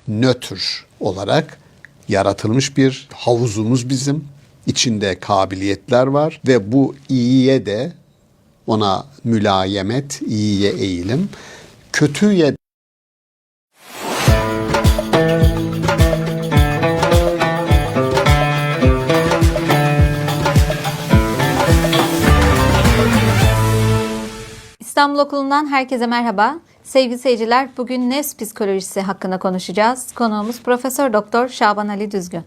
nötr olarak yaratılmış bir havuzumuz bizim. İçinde kabiliyetler var ve bu iyiye de ona mülayemet, iyiye eğilim, kötüye İstanbul Okulu'ndan herkese merhaba. Sevgili seyirciler, bugün nefs psikolojisi hakkında konuşacağız. Konuğumuz Profesör Doktor Şaban Ali Düzgün.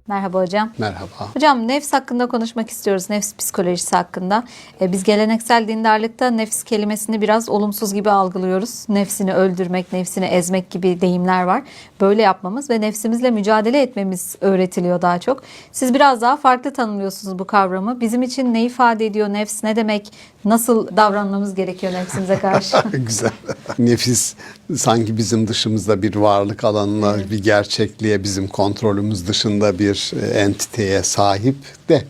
Merhaba hocam. merhaba. Hocam nefs hakkında konuşmak istiyoruz. Nefs psikolojisi hakkında. Biz geleneksel dindarlıkta nefs kelimesini biraz olumsuz gibi algılıyoruz. Nefsini öldürmek, nefsini ezmek gibi deyimler var. Böyle yapmamız ve nefsimizle mücadele etmemiz öğretiliyor daha çok. Siz biraz daha farklı tanımlıyorsunuz bu kavramı. Bizim için ne ifade ediyor nefs, ne demek, nasıl davranmamız gerekiyor nefsimize karşı? Güzel. Nefis sanki bizim dışımızda bir varlık alanına, bir gerçekliğe, bizim kontrolümüz dışında bir entiteye sahip de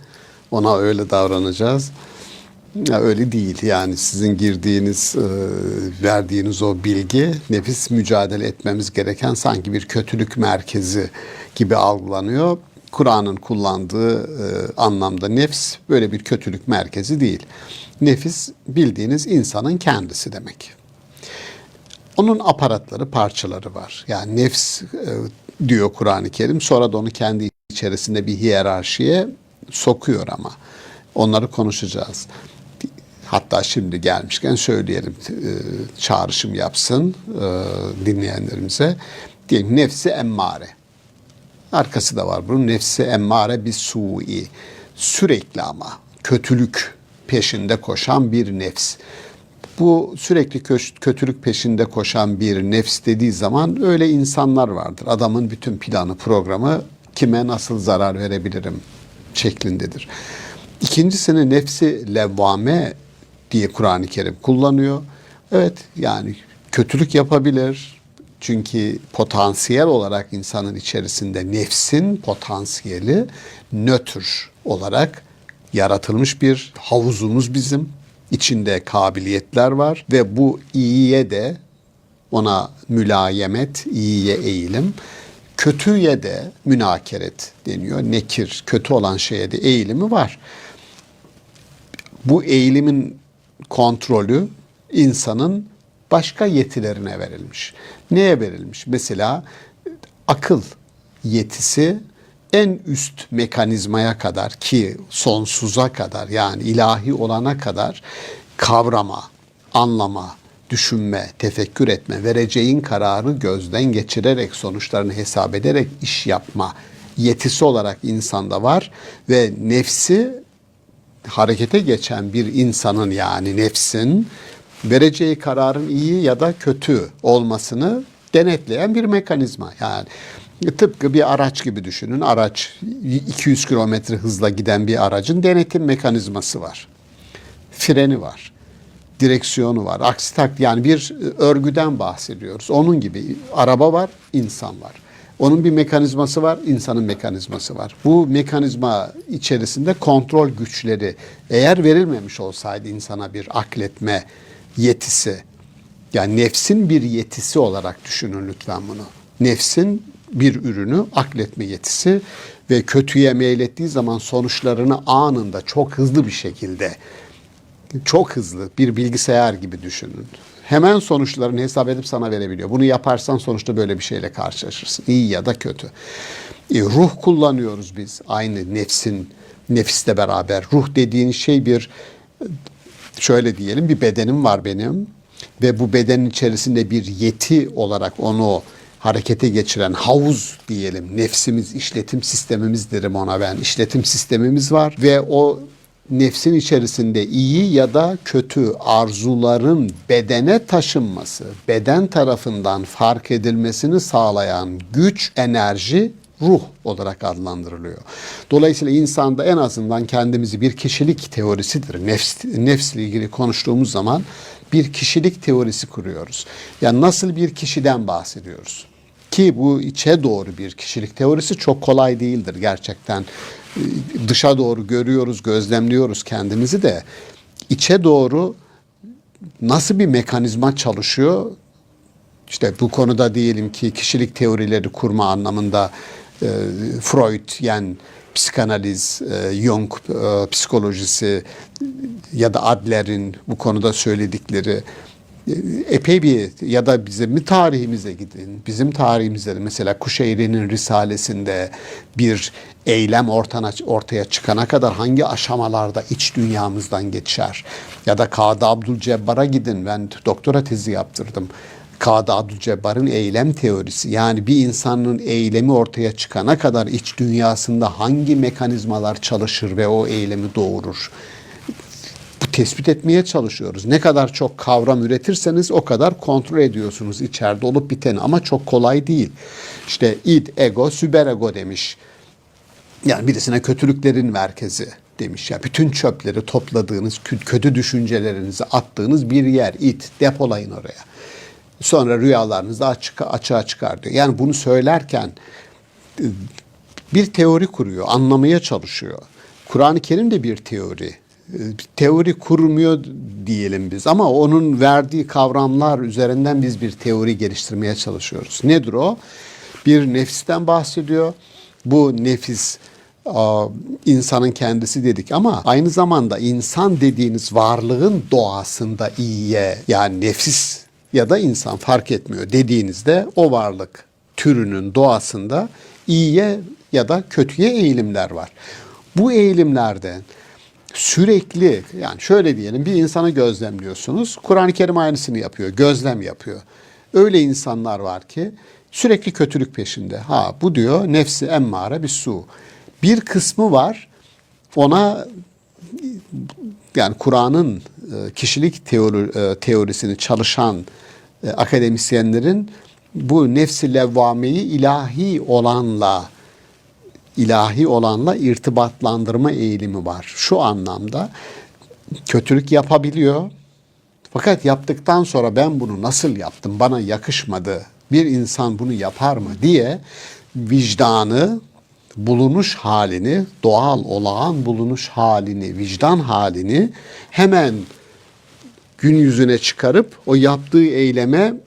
ona öyle davranacağız. Ya öyle değil yani sizin girdiğiniz, verdiğiniz o bilgi nefis mücadele etmemiz gereken sanki bir kötülük merkezi gibi algılanıyor. Kur'an'ın kullandığı anlamda nefs böyle bir kötülük merkezi değil. Nefis bildiğiniz insanın kendisi demek. Onun aparatları, parçaları var. Yani nefs diyor Kur'an-ı Kerim, sonra da onu kendi içerisinde bir hiyerarşiye sokuyor ama. Onları konuşacağız. Hatta şimdi gelmişken söyleyelim, çağrışım yapsın dinleyenlerimize. Diyelim nefsi emmare. Arkası da var bunun. Nefsi emmare bis su'i. Sürekli ama kötülük peşinde koşan bir nefs. Bu sürekli kötülük peşinde koşan bir nefs dediği zaman öyle insanlar vardır. Adamın bütün planı, programı kime nasıl zarar verebilirim şeklindedir. İkincisini nefsi levvame diye Kur'an-ı Kerim kullanıyor. Evet yani kötülük yapabilir. Çünkü potansiyel olarak insanın içerisinde nefsin potansiyeli nötr olarak yaratılmış bir havuzumuz bizim. İçinde kabiliyetler var ve bu iyiye de ona mülayemet, iyiye eğilim, kötüye de münakeret deniyor. Nekir, kötü olan şeye de eğilimi var. Bu eğilimin kontrolü insanın başka yetilerine verilmiş. Neye verilmiş? Mesela akıl yetisi en üst mekanizmaya kadar ki sonsuza kadar yani ilahi olana kadar kavrama, anlama, düşünme, tefekkür etme, vereceğin kararı gözden geçirerek sonuçlarını hesap ederek iş yapma yetisi olarak insanda var ve nefsi harekete geçen bir insanın yani nefsin vereceği kararın iyi ya da kötü olmasını denetleyen bir mekanizma. Yani tıpkı bir araç gibi düşünün. Araç 200 kilometre hızla giden bir aracın denetim mekanizması var. Freni var. Direksiyonu var. Aksi takdirde yani bir örgüden bahsediyoruz. Onun gibi araba var, insan var. Onun bir mekanizması var, insanın mekanizması var. Bu mekanizma içerisinde kontrol güçleri eğer verilmemiş olsaydı insana bir akletme yetisi, yani nefsin bir yetisi olarak düşünün lütfen bunu. Nefsin bir ürünü akletme yetisi ve kötüye meylettiği zaman sonuçlarını anında çok hızlı bir şekilde, çok hızlı bir bilgisayar gibi düşünün. Hemen sonuçlarını hesap edip sana verebiliyor. Bunu yaparsan sonuçta böyle bir şeyle karşılaşırsın. İyi ya da kötü. Ruh kullanıyoruz biz. Aynı nefisle beraber. Ruh dediğin şey bir, şöyle diyelim, bir bedenim var benim. Ve bu bedenin içerisinde bir yeti olarak onu harekete geçiren havuz diyelim. Nefsimiz, işletim sistemimiz derim ona ben. İşletim sistemimiz var ve o nefsin içerisinde iyi ya da kötü arzuların bedene taşınması, beden tarafından fark edilmesini sağlayan güç, enerji, ruh olarak adlandırılıyor. Dolayısıyla insanda en azından kendimizi bir kişilik teorisidir. Nefsle ilgili konuştuğumuz zaman bir kişilik teorisi kuruyoruz. Yani nasıl bir kişiden bahsediyoruz? Ki bu içe doğru bir kişilik teorisi çok kolay değildir gerçekten. Dışa doğru görüyoruz, gözlemliyoruz kendimizi de. İçe doğru nasıl bir mekanizma çalışıyor? İşte bu konuda diyelim ki kişilik teorileri kurma anlamında Freud, yani psikanaliz, Jung psikolojisi ya da Adler'in bu konuda söyledikleri epey bir, ya da bizim tarihimize gidin. Bizim tarihimizde de mesela Kuşeyri'nin Risalesinde bir eylem ortaya çıkana kadar hangi aşamalarda iç dünyamızdan geçer. Ya da Kadı Abdülcebbar'a gidin. Ben doktora tezi yaptırdım. Kadı Abdülcebbar'ın eylem teorisi, yani bir insanın eylemi ortaya çıkana kadar iç dünyasında hangi mekanizmalar çalışır ve o eylemi doğurur. Bu tespit etmeye çalışıyoruz. Ne kadar çok kavram üretirseniz o kadar kontrol ediyorsunuz içeride olup biteni, ama çok kolay değil. İşte id, ego, süperego demiş. Yani birisine kötülüklerin merkezi demiş. Ya bütün çöpleri topladığınız, kötü düşüncelerinizi attığınız bir yer, id, depolayın oraya. Sonra rüyalarınızı açığa çıkar diyor. Yani bunu söylerken bir teori kuruyor, anlamaya çalışıyor. Kur'an-ı Kerim de bir teori. Teori kurmuyor diyelim biz, ama onun verdiği kavramlar üzerinden biz bir teori geliştirmeye çalışıyoruz. Nedir o? Bir nefisten bahsediyor. Bu nefis insanın kendisi dedik, ama aynı zamanda insan dediğiniz varlığın doğasında iyiye, yani nefis ya da insan fark etmiyor dediğinizde o varlık türünün doğasında iyiye ya da kötüye eğilimler var. Bu eğilimlerden sürekli, yani şöyle diyelim, bir insanı gözlemliyorsunuz. Kur'an-ı Kerim aynısını yapıyor, gözlem yapıyor. Öyle insanlar var ki sürekli kötülük peşinde. Bu diyor nefsi emmare bis-su. Bir kısmı var, ona yani Kur'an'ın kişilik teorisini çalışan akademisyenlerin bu nefs-i levvameyi ilahi olanla irtibatlandırma eğilimi var. Şu anlamda kötülük yapabiliyor. Fakat yaptıktan sonra ben bunu nasıl yaptım, bana yakışmadı, bir insan bunu yapar mı diye vicdanı, bulunuş halini, doğal olağan bulunuş halini, vicdan halini hemen gün yüzüne çıkarıp o yaptığı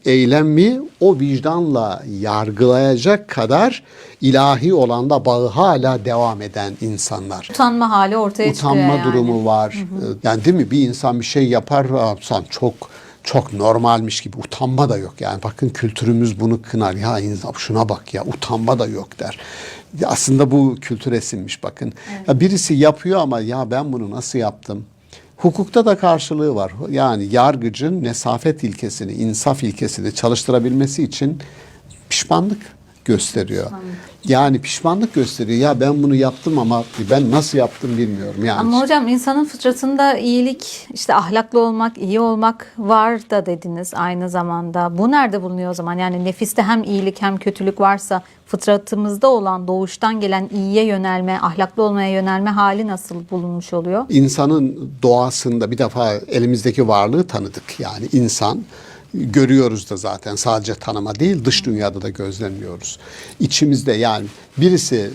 eylemi o vicdanla yargılayacak kadar ilahi olan da bağı hala devam eden insanlar. Utanma hali ortaya çıkıyor yani. Utanma durumu var. Yani değil mi? Bir insan bir şey yapar, sen çok normalmiş gibi, utanma da yok. Yani bakın kültürümüz bunu kınar. Ya insan şuna bak ya, utanma da yok der. Aslında bu kültür esinmiş bakın. Evet. Ya birisi yapıyor ama ya ben bunu nasıl yaptım? Hukukta da karşılığı var. Yani yargıcın nesafet ilkesini, insaf ilkesini çalıştırabilmesi için pişmanlık gösteriyor. Yani pişmanlık gösteriyor. Ya ben bunu yaptım ama ben nasıl yaptım bilmiyorum. Yani ama hocam insanın fıtratında iyilik, işte ahlaklı olmak, iyi olmak var da dediniz aynı zamanda. Bu nerede bulunuyor o zaman? Yani nefiste hem iyilik hem kötülük varsa fıtratımızda olan, doğuştan gelen iyiye yönelme, ahlaklı olmaya yönelme hali nasıl bulunmuş oluyor? İnsanın doğasında bir defa elimizdeki varlığı tanıdık. Yani insan görüyoruz da zaten, sadece tanıma değil, dış dünyada da gözlemliyoruz. İçimizde, yani birisi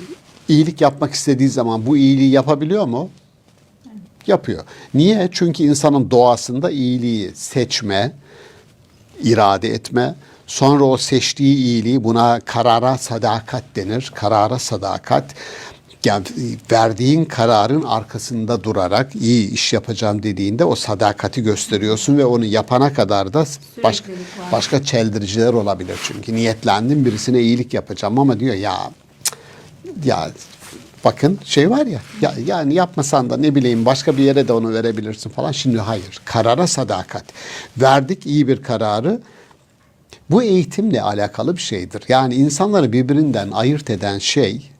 iyilik yapmak istediği zaman bu iyiliği yapabiliyor mu? Yapıyor. Niye? Çünkü insanın doğasında iyiliği seçme, irade etme, sonra o seçtiği iyiliği, buna karara sadakat denir. Karara sadakat. Yani verdiğin kararın arkasında durarak iyi iş yapacağım dediğinde o sadakati gösteriyorsun ve onu yapana kadar da başka çeldiriciler olabilir. Çünkü niyetlendim birisine iyilik yapacağım ama diyor ya bakın şey var ya, yani yapmasan da ne bileyim başka bir yere de onu verebilirsin falan. Şimdi hayır. Karara sadakat. Verdik iyi bir kararı. Bu eğitimle alakalı bir şeydir. Yani insanları birbirinden ayırt eden şey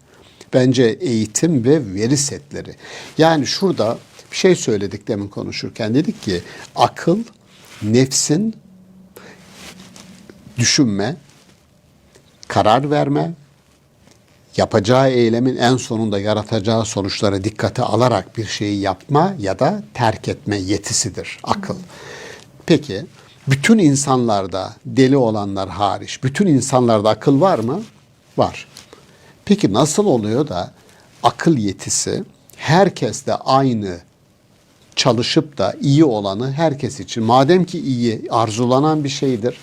bence eğitim ve veri setleri. Yani şurada bir şey söyledik demin konuşurken, dedik ki akıl, nefsin düşünme, karar verme, yapacağı eylemin en sonunda yaratacağı sonuçlara dikkate alarak bir şeyi yapma ya da terk etme yetisidir akıl. Peki bütün insanlarda, deli olanlar hariç, bütün insanlarda akıl var mı? Var. Peki nasıl oluyor da akıl yetisi herkeste aynı çalışıp da iyi olanı herkes için, madem ki iyi arzulanan bir şeydir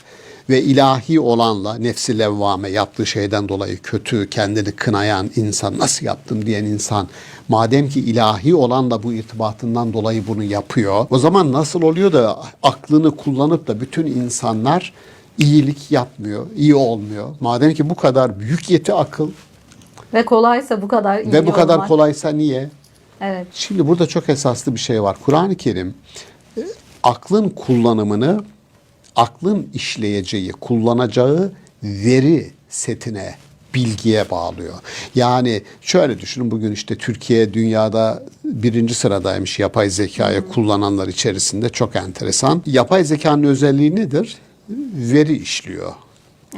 ve ilahi olanla, nefsi levvame, yaptığı şeyden dolayı kötü, kendini kınayan insan, nasıl yaptım diyen insan, madem ki ilahi olanla bu irtibatından dolayı bunu yapıyor, o zaman nasıl oluyor da aklını kullanıp da bütün insanlar iyilik yapmıyor, iyi olmuyor? Madem ki bu kadar büyük yeti akıl Ve kolaysa bu kadar iyi ve bu kadar olmak. kolaysa niye? Evet. Şimdi burada çok esaslı bir şey var. Kur'an-ı Kerim aklın kullanımını, aklın işleyeceği, kullanacağı veri setine, bilgiye bağlıyor. Yani şöyle düşünün, bugün işte Türkiye dünyada 1. sıradaymış yapay zekayı kullananlar içerisinde, çok enteresan. Yapay zekanın özelliği nedir? Veri işliyor.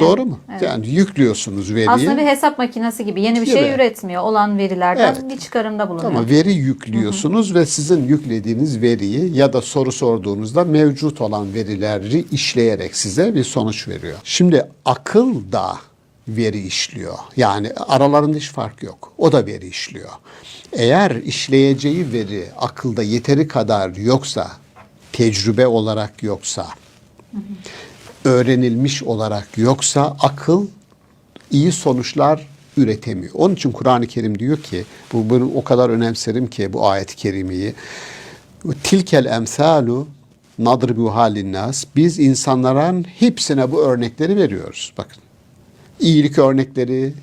Doğru mu? evet. Yani yüklüyorsunuz veriyi. Aslında bir hesap makinesi gibi yeni bir şey Gibi. üretmiyor. Olan verilerden Evet. bir çıkarımda bulunuyor. Ama veri yüklüyorsunuz ve sizin yüklediğiniz veriyi ya da soru sorduğunuzda mevcut olan verileri işleyerek size bir sonuç veriyor. Şimdi akıl da veri işliyor. Yani aralarında hiç fark yok. O da veri işliyor. Eğer işleyeceği veri akılda yeteri kadar yoksa, tecrübe olarak yoksa, öğrenilmiş olarak yoksa, akıl iyi sonuçlar üretemiyor. Onun için Kur'an-ı Kerim diyor ki, bunu o kadar önemserim ki bu ayet-i kerimeyi. Tilkel emsalu nadribuha linnas. Biz insanların hepsine bu örnekleri veriyoruz. Bakın. İyilik örnekleri,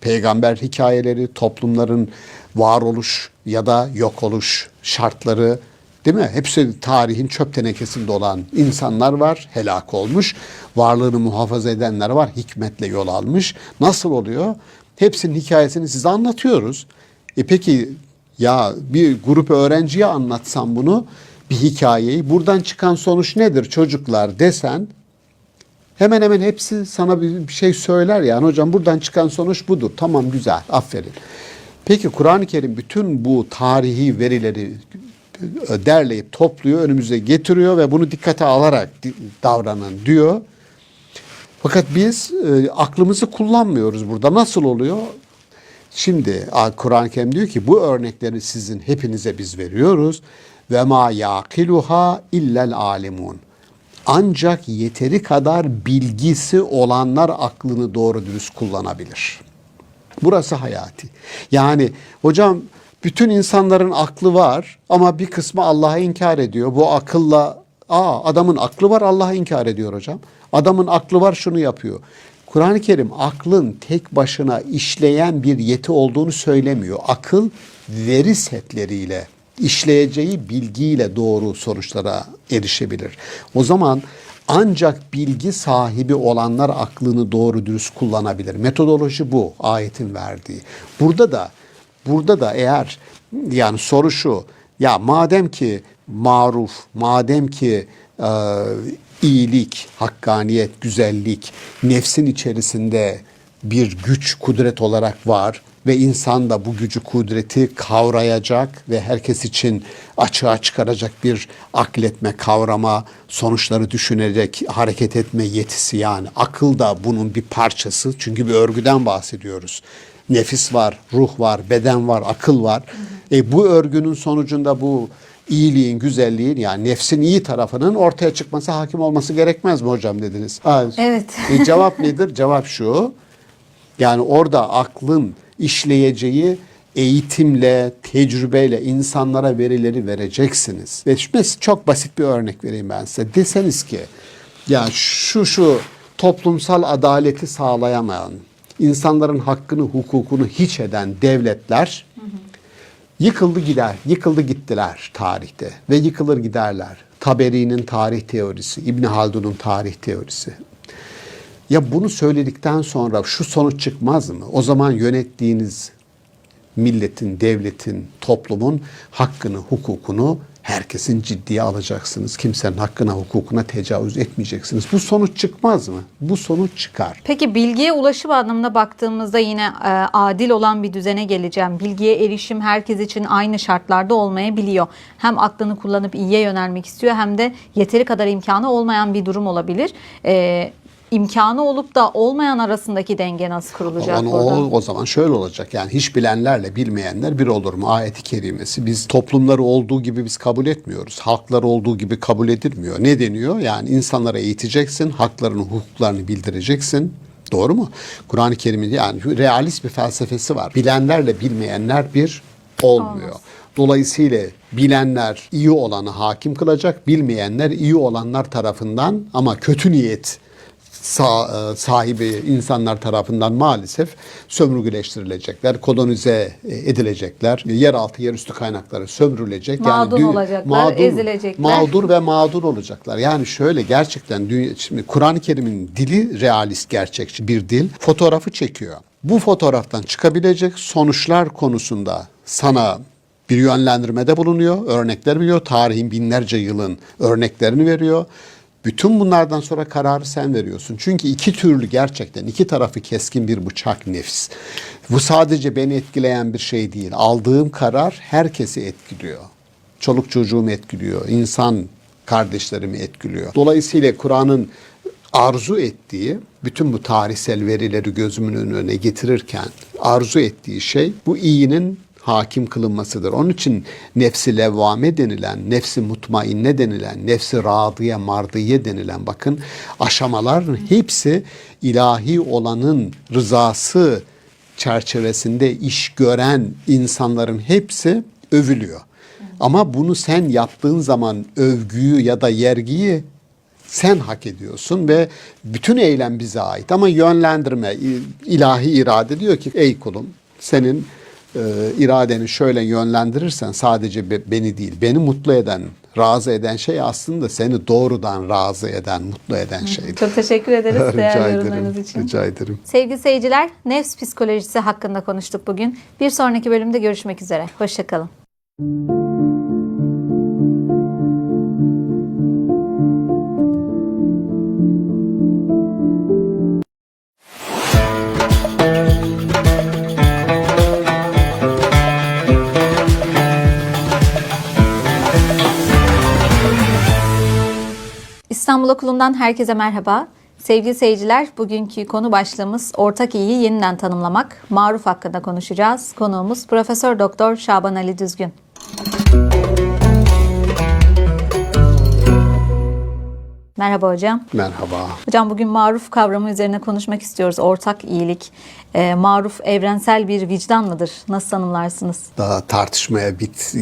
peygamber hikayeleri, toplumların varoluş ya da yok oluş şartları, değil mi? Hepsi tarihin çöp tenekesinde olan insanlar var, helak olmuş. Varlığını muhafaza edenler var, hikmetle yol almış. Nasıl oluyor? Hepsinin hikayesini size anlatıyoruz. Peki ya bir grup öğrenciye anlatsam bunu, bir hikayeyi, buradan çıkan sonuç nedir çocuklar desen, hemen hemen hepsi sana bir şey söyler, yani hocam buradan çıkan sonuç budur. Tamam, güzel, aferin. Peki Kur'an-ı Kerim bütün bu tarihi verileri derleyip topluyor, önümüze getiriyor ve bunu dikkate alarak davranın diyor. Fakat biz aklımızı kullanmıyoruz burada. Nasıl oluyor? Şimdi Kur'an-ı Kerim diyor ki bu örnekleri sizin hepinize biz veriyoruz. Ve ma yaqiluha illel alimun. Ancak yeteri kadar bilgisi olanlar aklını doğru dürüst kullanabilir. Burası hayati. Yani hocam bütün insanların aklı var ama bir kısmı Allah'ı inkar ediyor. Bu akılla, adamın aklı var, Allah'ı inkar ediyor hocam. Adamın aklı var, şunu yapıyor. Kur'an-ı Kerim aklın tek başına işleyen bir yeti olduğunu söylemiyor. Akıl veri setleriyle, işleyeceği bilgiyle doğru sonuçlara erişebilir. O zaman ancak bilgi sahibi olanlar aklını doğru dürüst kullanabilir. Metodoloji bu, ayetin verdiği. Burada da eğer, yani soru şu, ya madem ki maruf, madem ki iyilik, hakkaniyet, güzellik nefsin içerisinde bir güç, kudret olarak var ve insan da bu gücü, kudreti kavrayacak ve herkes için açığa çıkaracak bir akletme, kavrama, sonuçları düşünerek hareket etme yetisi, yani akıl da bunun bir parçası. Çünkü bir örgüden bahsediyoruz. Nefis var, ruh var, beden var, akıl var. Bu örgünün sonucunda bu iyiliğin, güzelliğin, yani nefsin iyi tarafının ortaya çıkması, hakim olması gerekmez mi hocam dediniz? Evet. Cevap nedir? Cevap şu. Yani orada aklın işleyeceği eğitimle, tecrübeyle insanlara verileri vereceksiniz. Ve çok basit bir örnek vereyim ben size. Deseniz ki ya şu toplumsal adaleti sağlayamayan, insanların hakkını, hukukunu hiç eden devletler yıkıldı gittiler tarihte ve yıkılır giderler. Taberi'nin tarih teorisi, İbn Haldun'un tarih teorisi. Ya bunu söyledikten sonra şu sonuç çıkmaz mı? O zaman yönettiğiniz milletin, devletin, toplumun hakkını, hukukunu herkesin ciddiye alacaksınız. Kimsenin hakkına, hukukuna tecavüz etmeyeceksiniz. Bu sonuç çıkmaz mı? Bu sonuç çıkar. Peki bilgiye ulaşım anlamında baktığımızda yine adil olan bir düzene geleceğim. Bilgiye erişim herkes için aynı şartlarda olmayabiliyor. Hem aklını kullanıp iyiye yönelmek istiyor hem de yeteri kadar imkanı olmayan bir durum olabilir. imkanı olup da olmayan arasındaki denge nasıl kurulacak burada? O zaman şöyle olacak. Yani hiç bilenlerle bilmeyenler bir olur mu? Ayet-i kerimesi. Biz toplumları olduğu gibi biz kabul etmiyoruz. Halklar olduğu gibi kabul edilmiyor. Ne deniyor? Yani insanlara eğiteceksin, haklarını, hukuklarını bildireceksin. Doğru mu? Kur'an-ı Kerim'in yani realist bir felsefesi var. Bilenlerle bilmeyenler bir olmuyor. Olmaz. Dolayısıyla bilenler iyi olanı hakim kılacak, bilmeyenler iyi olanlar tarafından ama kötü niyet sahibi insanlar tarafından maalesef sömürgeleştirilecekler, kolonize edilecekler. Yeraltı, yerüstü kaynakları sömürülecek. Mağdur olacaklar, ezilecekler. Mağdur ve mağdur olacaklar. Yani şöyle gerçekten şimdi Kur'an-ı Kerim'in dili realist, gerçekçi bir dil. Fotoğrafı çekiyor. Bu fotoğraftan çıkabilecek sonuçlar konusunda sana bir yönlendirmede bulunuyor, örnekler veriyor. Tarihin binlerce yılın örneklerini veriyor. Bütün bunlardan sonra kararı sen veriyorsun. Çünkü iki türlü, gerçekten iki tarafı keskin bir bıçak nefis. Bu sadece beni etkileyen bir şey değil. Aldığım karar herkesi etkiliyor. Çoluk çocuğumu etkiliyor. İnsan kardeşlerimi etkiliyor. Dolayısıyla Kur'an'ın arzu ettiği, bütün bu tarihsel verileri gözümün önüne getirirken arzu ettiği şey bu iyinin hakim kılınmasıdır. Onun için nefsi levvame denilen, nefsi mutmainne denilen, nefsi radiye mardiye denilen bakın aşamaların hepsi ilahi olanın rızası çerçevesinde iş gören insanların hepsi övülüyor. Ama bunu sen yaptığın zaman övgüyü ya da yergiyi sen hak ediyorsun ve bütün eylem bize ait. Ama yönlendirme, ilahi irade diyor ki ey kulum senin iradeni şöyle yönlendirirsen sadece beni değil, beni mutlu eden, razı eden şey aslında seni doğrudan razı eden, mutlu eden şeydir. Çok teşekkür ederiz Rica değerli ederim, yorumlarınız için. rica ederim. Sevgili seyirciler, nefs psikolojisi hakkında konuştuk bugün. Bir sonraki bölümde görüşmek üzere. Hoşçakalın. İstanbul Okulu'ndan herkese merhaba. Sevgili seyirciler, bugünkü konu başlığımız ortak iyiyi yeniden tanımlamak. Maruf hakkında konuşacağız. Konuğumuz Profesör Doktor Şaban Ali Düzgün. Merhaba hocam. Merhaba. Hocam bugün maruf kavramı üzerine konuşmak istiyoruz. Ortak iyilik. Maruf evrensel bir vicdan mıdır? Nasıl tanımlarsınız? Daha tartışmaya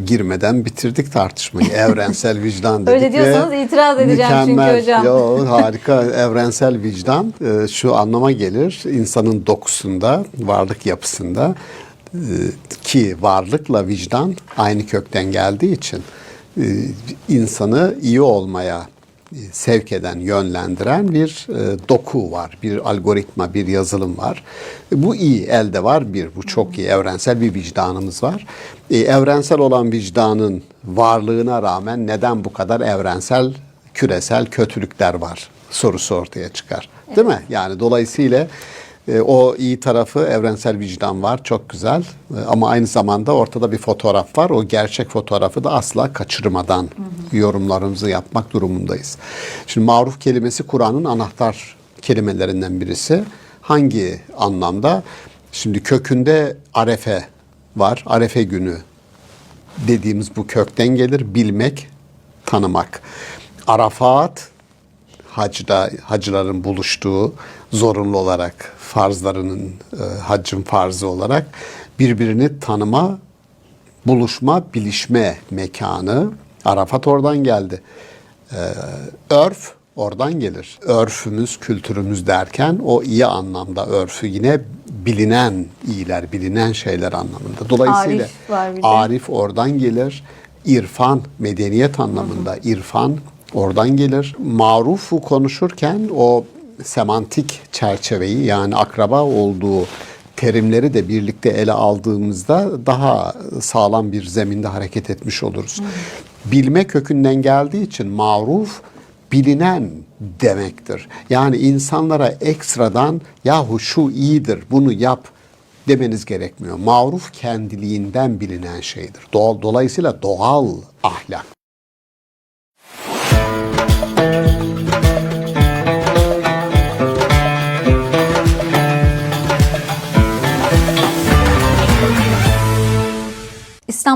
girmeden bitirdik tartışmayı. Evrensel vicdan dedik. Öyle diyorsanız itiraz edeceğim mükemmel, çünkü hocam. Yo, harika. Evrensel vicdan şu anlama gelir. İnsanın dokusunda, varlık yapısında ki varlıkla vicdan aynı kökten geldiği için insanı iyi olmaya sevk eden, yönlendiren bir doku var, bir algoritma, bir yazılım var. Bu iyi, elde var bir, bu çok iyi, evrensel bir vicdanımız var. Evrensel olan vicdanın varlığına rağmen neden bu kadar evrensel, küresel kötülükler var sorusu ortaya çıkar. Değil mi? Yani dolayısıyla o iyi tarafı evrensel vicdan var. Çok güzel. Ama aynı zamanda ortada bir fotoğraf var. O gerçek fotoğrafı da asla kaçırmadan yorumlarımızı yapmak durumundayız. Şimdi maruf kelimesi Kur'an'ın anahtar kelimelerinden birisi. Hangi anlamda? Şimdi kökünde arefe var. Arefe günü dediğimiz bu kökten gelir. Bilmek, tanımak. Arafat, hacıların buluştuğu zorunlu olarak farzlarının haccın farzı olarak birbirini tanıma, buluşma, bilişme mekanı. Arafat oradan geldi. Örf oradan gelir. Örfümüz, kültürümüz derken o iyi anlamda örfü yine bilinen iyiler, bilinen şeyler anlamında. Dolayısıyla Arif var bir de. arif oradan gelir. İrfan, medeniyet anlamında irfan oradan gelir. Marufu konuşurken o semantik çerçeveyi yani akraba olduğu terimleri de birlikte ele aldığımızda daha sağlam bir zeminde hareket etmiş oluruz. Bilme kökünden geldiği için maruf bilinen demektir. Yani insanlara ekstradan yahu şu iyidir bunu yap demeniz gerekmiyor. Maruf kendiliğinden bilinen şeydir. Dolayısıyla doğal ahlak.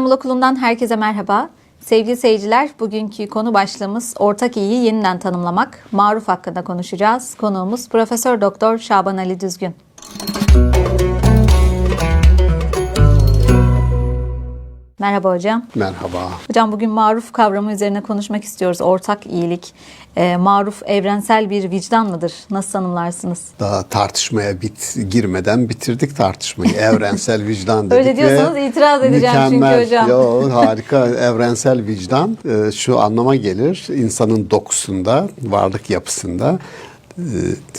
İstanbul Okulu'ndan herkese merhaba. Sevgili seyirciler, bugünkü konu başlığımız ortak iyiyi yeniden tanımlamak. Maruf hakkında konuşacağız. Konuğumuz Profesör Doktor Şaban Ali Düzgün. Merhaba hocam. Merhaba. Hocam bugün maruf kavramı üzerine konuşmak istiyoruz. Ortak iyilik. Maruf evrensel bir vicdan mıdır? Nasıl tanımlarsınız? Daha tartışmaya girmeden bitirdik tartışmayı. Evrensel vicdan dedik. Öyle diyorsanız itiraz edeceğim mükemmel, çünkü hocam. Yo, harika. Evrensel vicdan şu anlama gelir. İnsanın dokusunda, varlık yapısında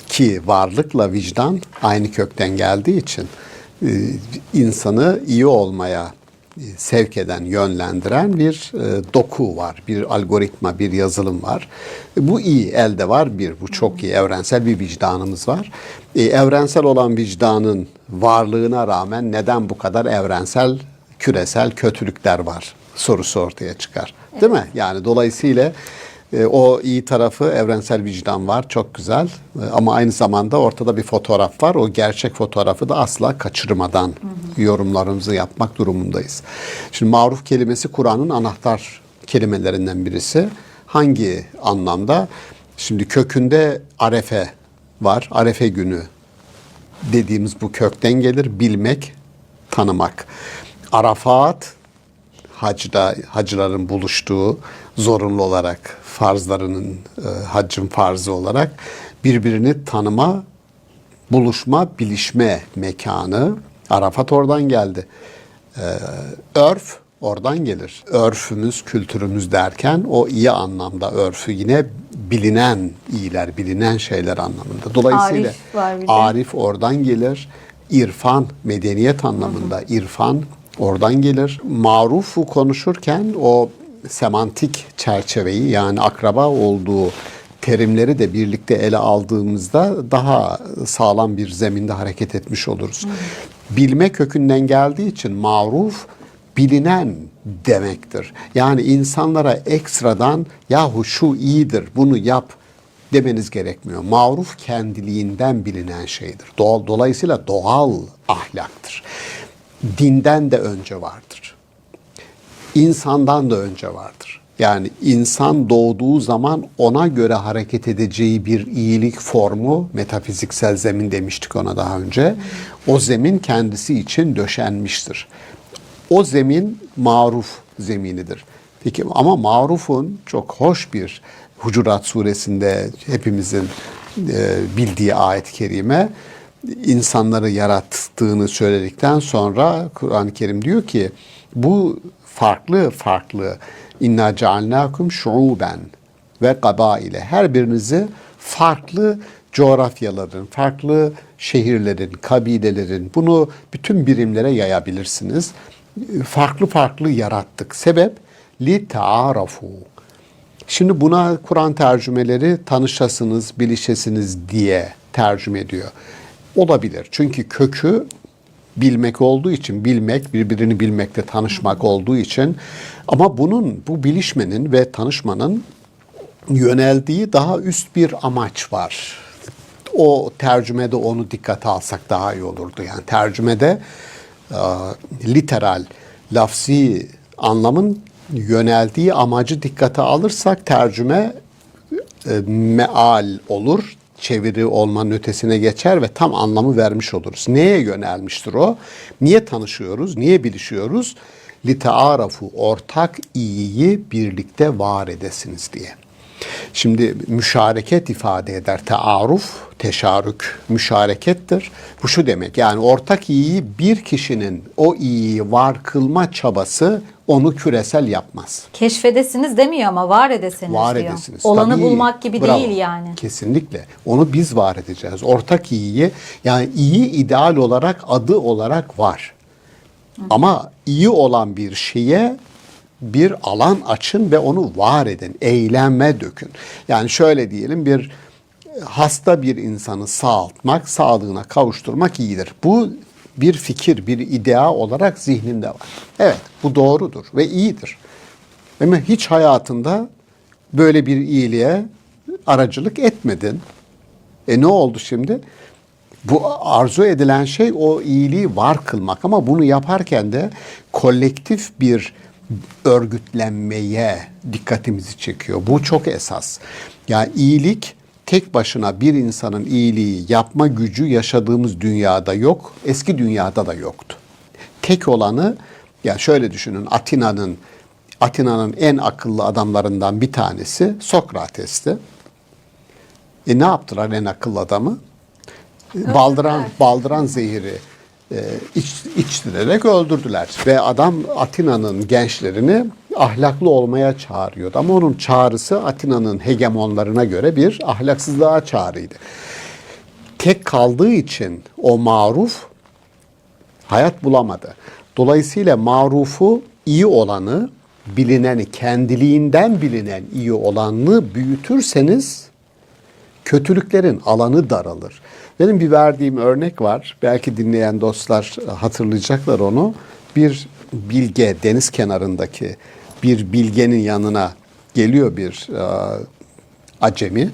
ki varlıkla vicdan aynı kökten geldiği için insanı iyi olmaya sevk eden, yönlendiren bir doku var, bir algoritma, bir yazılım var. Bu iyi, elde var bir, bu çok iyi, evrensel bir vicdanımız var. Evrensel olan vicdanın varlığına rağmen neden bu kadar evrensel, küresel kötülükler var sorusu ortaya çıkar. Değil mi? Yani dolayısıyla o iyi tarafı evrensel vicdan var. Çok güzel. Ama aynı zamanda ortada bir fotoğraf var. O gerçek fotoğrafı da asla kaçırmadan yorumlarımızı yapmak durumundayız. Şimdi maruf kelimesi Kur'an'ın anahtar kelimelerinden birisi. Hangi anlamda? Şimdi kökünde arefe var. Arefe günü dediğimiz bu kökten gelir. Bilmek, tanımak. Arafat, hacıların buluştuğu zorunlu olarak farzlarının haccın farzı olarak birbirini tanıma, buluşma, bilişme mekanı. Arafat oradan geldi. Örf oradan gelir. Örfümüz, kültürümüz derken o iyi anlamda örfü yine bilinen iyiler, bilinen şeyler anlamında. Dolayısıyla Arif var bir de. arif oradan gelir. İrfan, medeniyet anlamında irfan oradan gelir. Marufu konuşurken o semantik çerçeveyi, yani akraba olduğu terimleri de birlikte ele aldığımızda daha sağlam bir zeminde hareket etmiş oluruz. Bilme kökünden geldiği için maruf bilinen demektir. Yani insanlara ekstradan yahu şu iyidir, bunu yap demeniz gerekmiyor. Maruf kendiliğinden bilinen şeydir. Dolayısıyla doğal ahlaktır. Dinden de önce vardır. İnsandan da önce vardır. Yani insan doğduğu zaman ona göre hareket edeceği bir iyilik formu, metafiziksel zemin demiştik ona daha önce. O zemin kendisi için döşenmiştir. O zemin maruf zeminidir. Peki ama marufun çok hoş bir Hucurat suresinde hepimizin bildiği ayet-i kerime, insanları yarattığını söyledikten sonra Kur'an-ı Kerim diyor ki bu farklı inna cealnakum şuuben ve kabaile, her birinizi farklı coğrafyaların, farklı şehirlerin, kabilelerin, bunu bütün birimlere yayabilirsiniz. Farklı yarattık. Sebep li taarafu. Şimdi buna Kur'an tercümeleri tanışasınız, bilişesiniz diye tercüme ediyor. Olabilir. Çünkü kökü bilmek olduğu için, bilmek, birbirini bilmekle tanışmak olduğu için, ama bu bilişmenin ve tanışmanın yöneldiği daha üst bir amaç var. O tercümede onu dikkate alsak daha iyi olurdu. Yani tercümede literal, lafzi anlamın yöneldiği amacı dikkate alırsak tercüme meal olur. Çeviri olmanın ötesine geçer ve tam anlamı vermiş oluruz. Neye yönelmiştir o? Niye tanışıyoruz? Niye bilişiyoruz? Litearafu, ortak iyiyi birlikte var edesiniz diye. Şimdi müşareket ifade eder. Tearuf, teşarük, müşarekettir. Bu şu demek, yani ortak iyiyi bir kişinin o iyiyi var kılma çabası onu küresel yapmaz. Keşfedesiniz demiyor ama var edesiniz Var diyor. edesiniz. Olanı Tabii, bulmak gibi bravo. değil yani. Kesinlikle. Onu biz var edeceğiz. Ortak iyiyi, yani iyi ideal olarak, adı olarak var. Ama iyi olan bir şeye bir alan açın ve onu var edin. Eyleme dökün. Yani şöyle diyelim, bir hasta bir insanı sağaltmak, sağlığına kavuşturmak iyidir. Bu bir fikir, bir idea olarak zihninde var. Evet, bu doğrudur ve iyidir. Ama hiç hayatında böyle bir iyiliğe aracılık etmedin. Ne oldu şimdi? Bu arzu edilen şey o iyiliği var kılmak ama bunu yaparken de kolektif bir örgütlenmeye dikkatimizi çekiyor. Bu çok esas. Yani iyilik tek başına bir insanın iyiliği yapma gücü yaşadığımız dünyada yok. Eski dünyada da yoktu. Tek olanı, ya şöyle düşünün, Atina'nın en akıllı adamlarından bir tanesi Sokrates'ti. Ne yaptılar en akıllı adamı? Baldıran zehiri içtirerek öldürdüler. Ve adam Atina'nın gençlerini ahlaklı olmaya çağırıyordu. Ama onun çağrısı Atina'nın hegemonlarına göre bir ahlaksızlığa çağrıydı. Tek kaldığı için o maruf hayat bulamadı. Dolayısıyla marufu, iyi olanı, bilineni, kendiliğinden bilinen iyi olanı büyütürseniz kötülüklerin alanı daralır. Benim bir verdiğim örnek var. Belki dinleyen dostlar hatırlayacaklar onu. Bir bilge, deniz kenarındaki bir bilgenin yanına geliyor bir acemi.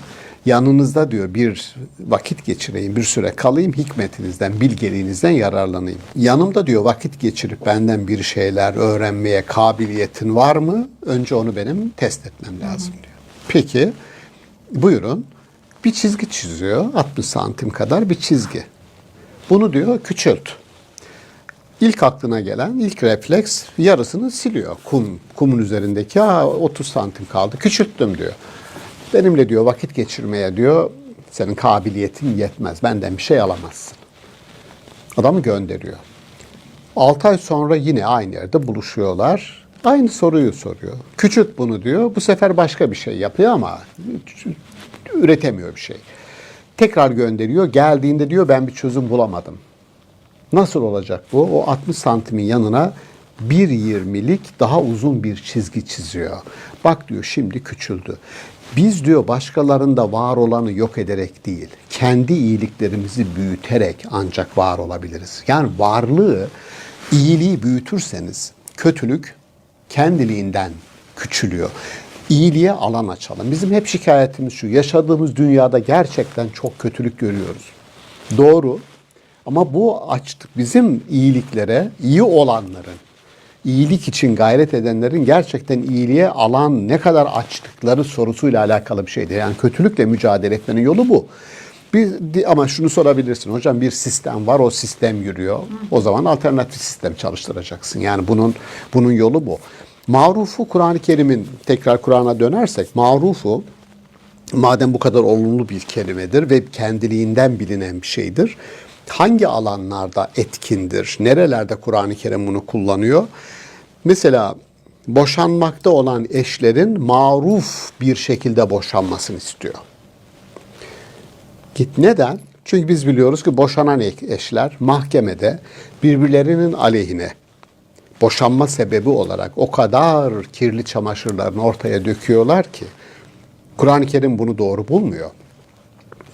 Yanınızda diyor bir vakit geçireyim, bir süre kalayım, hikmetinizden, bilgeliğinizden yararlanayım. Yanımda diyor vakit geçirip benden bir şeyler öğrenmeye kabiliyetin var mı? Önce onu benim test etmem lazım diyor. Peki, buyurun. Bir çizgi çiziyor, 60 santim kadar bir çizgi. Bunu diyor küçült. İlk aklına gelen, ilk refleks yarısını siliyor. Kumun üzerindeki 30 santim kaldı, küçülttüm diyor. Benimle diyor vakit geçirmeye diyor, senin kabiliyetin yetmez, benden bir şey alamazsın. Adamı gönderiyor. 6 ay sonra yine aynı yerde buluşuyorlar. Aynı soruyu soruyor. Küçült bunu diyor, bu sefer başka bir şey yapıyor ama üretemiyor bir şey. Tekrar gönderiyor. Geldiğinde diyor ben bir çözüm bulamadım. Nasıl olacak bu? O 60 santimin yanına 1.20'lik daha uzun bir çizgi çiziyor. Bak diyor şimdi küçüldü. Biz diyor başkalarında var olanı yok ederek değil, kendi iyiliklerimizi büyüterek ancak var olabiliriz. Yani varlığı, iyiliği büyütürseniz kötülük kendiliğinden küçülüyor. İyiliğe alan açalım. Bizim hep şikayetimiz şu, yaşadığımız dünyada gerçekten çok kötülük görüyoruz. Doğru ama bu açtık bizim iyiliklere, iyi olanların, iyilik için gayret edenlerin gerçekten iyiliğe alan ne kadar açtıkları sorusuyla alakalı bir şeydir. Yani kötülükle mücadele etmenin yolu bu. Ama şunu sorabilirsin, hocam bir sistem var, o sistem yürüyor. O zaman alternatif sistem çalıştıracaksın. Yani bunun yolu bu. Marufu, Kur'an-ı Kerim'in, tekrar Kur'an'a dönersek, marufu madem bu kadar olumlu bir kelimedir ve kendiliğinden bilinen bir şeydir, hangi alanlarda etkindir, nerelerde Kur'an-ı Kerim bunu kullanıyor? Mesela boşanmakta olan eşlerin maruf bir şekilde boşanmasını istiyor. Neden? Çünkü biz biliyoruz ki boşanan eşler mahkemede birbirlerinin aleyhine boşanma sebebi olarak o kadar kirli çamaşırlarını ortaya döküyorlar ki Kur'an-ı Kerim bunu doğru bulmuyor.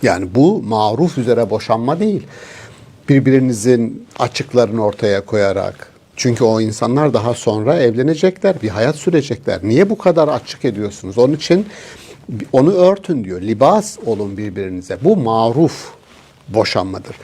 Yani bu maruf üzere boşanma değil. Birbirinizin açıklarını ortaya koyarak, çünkü o insanlar daha sonra evlenecekler, bir hayat sürecekler. Niye bu kadar açık ediyorsunuz? Onun için onu örtün diyor. Libas olun birbirinize. Bu maruf boşanmadır.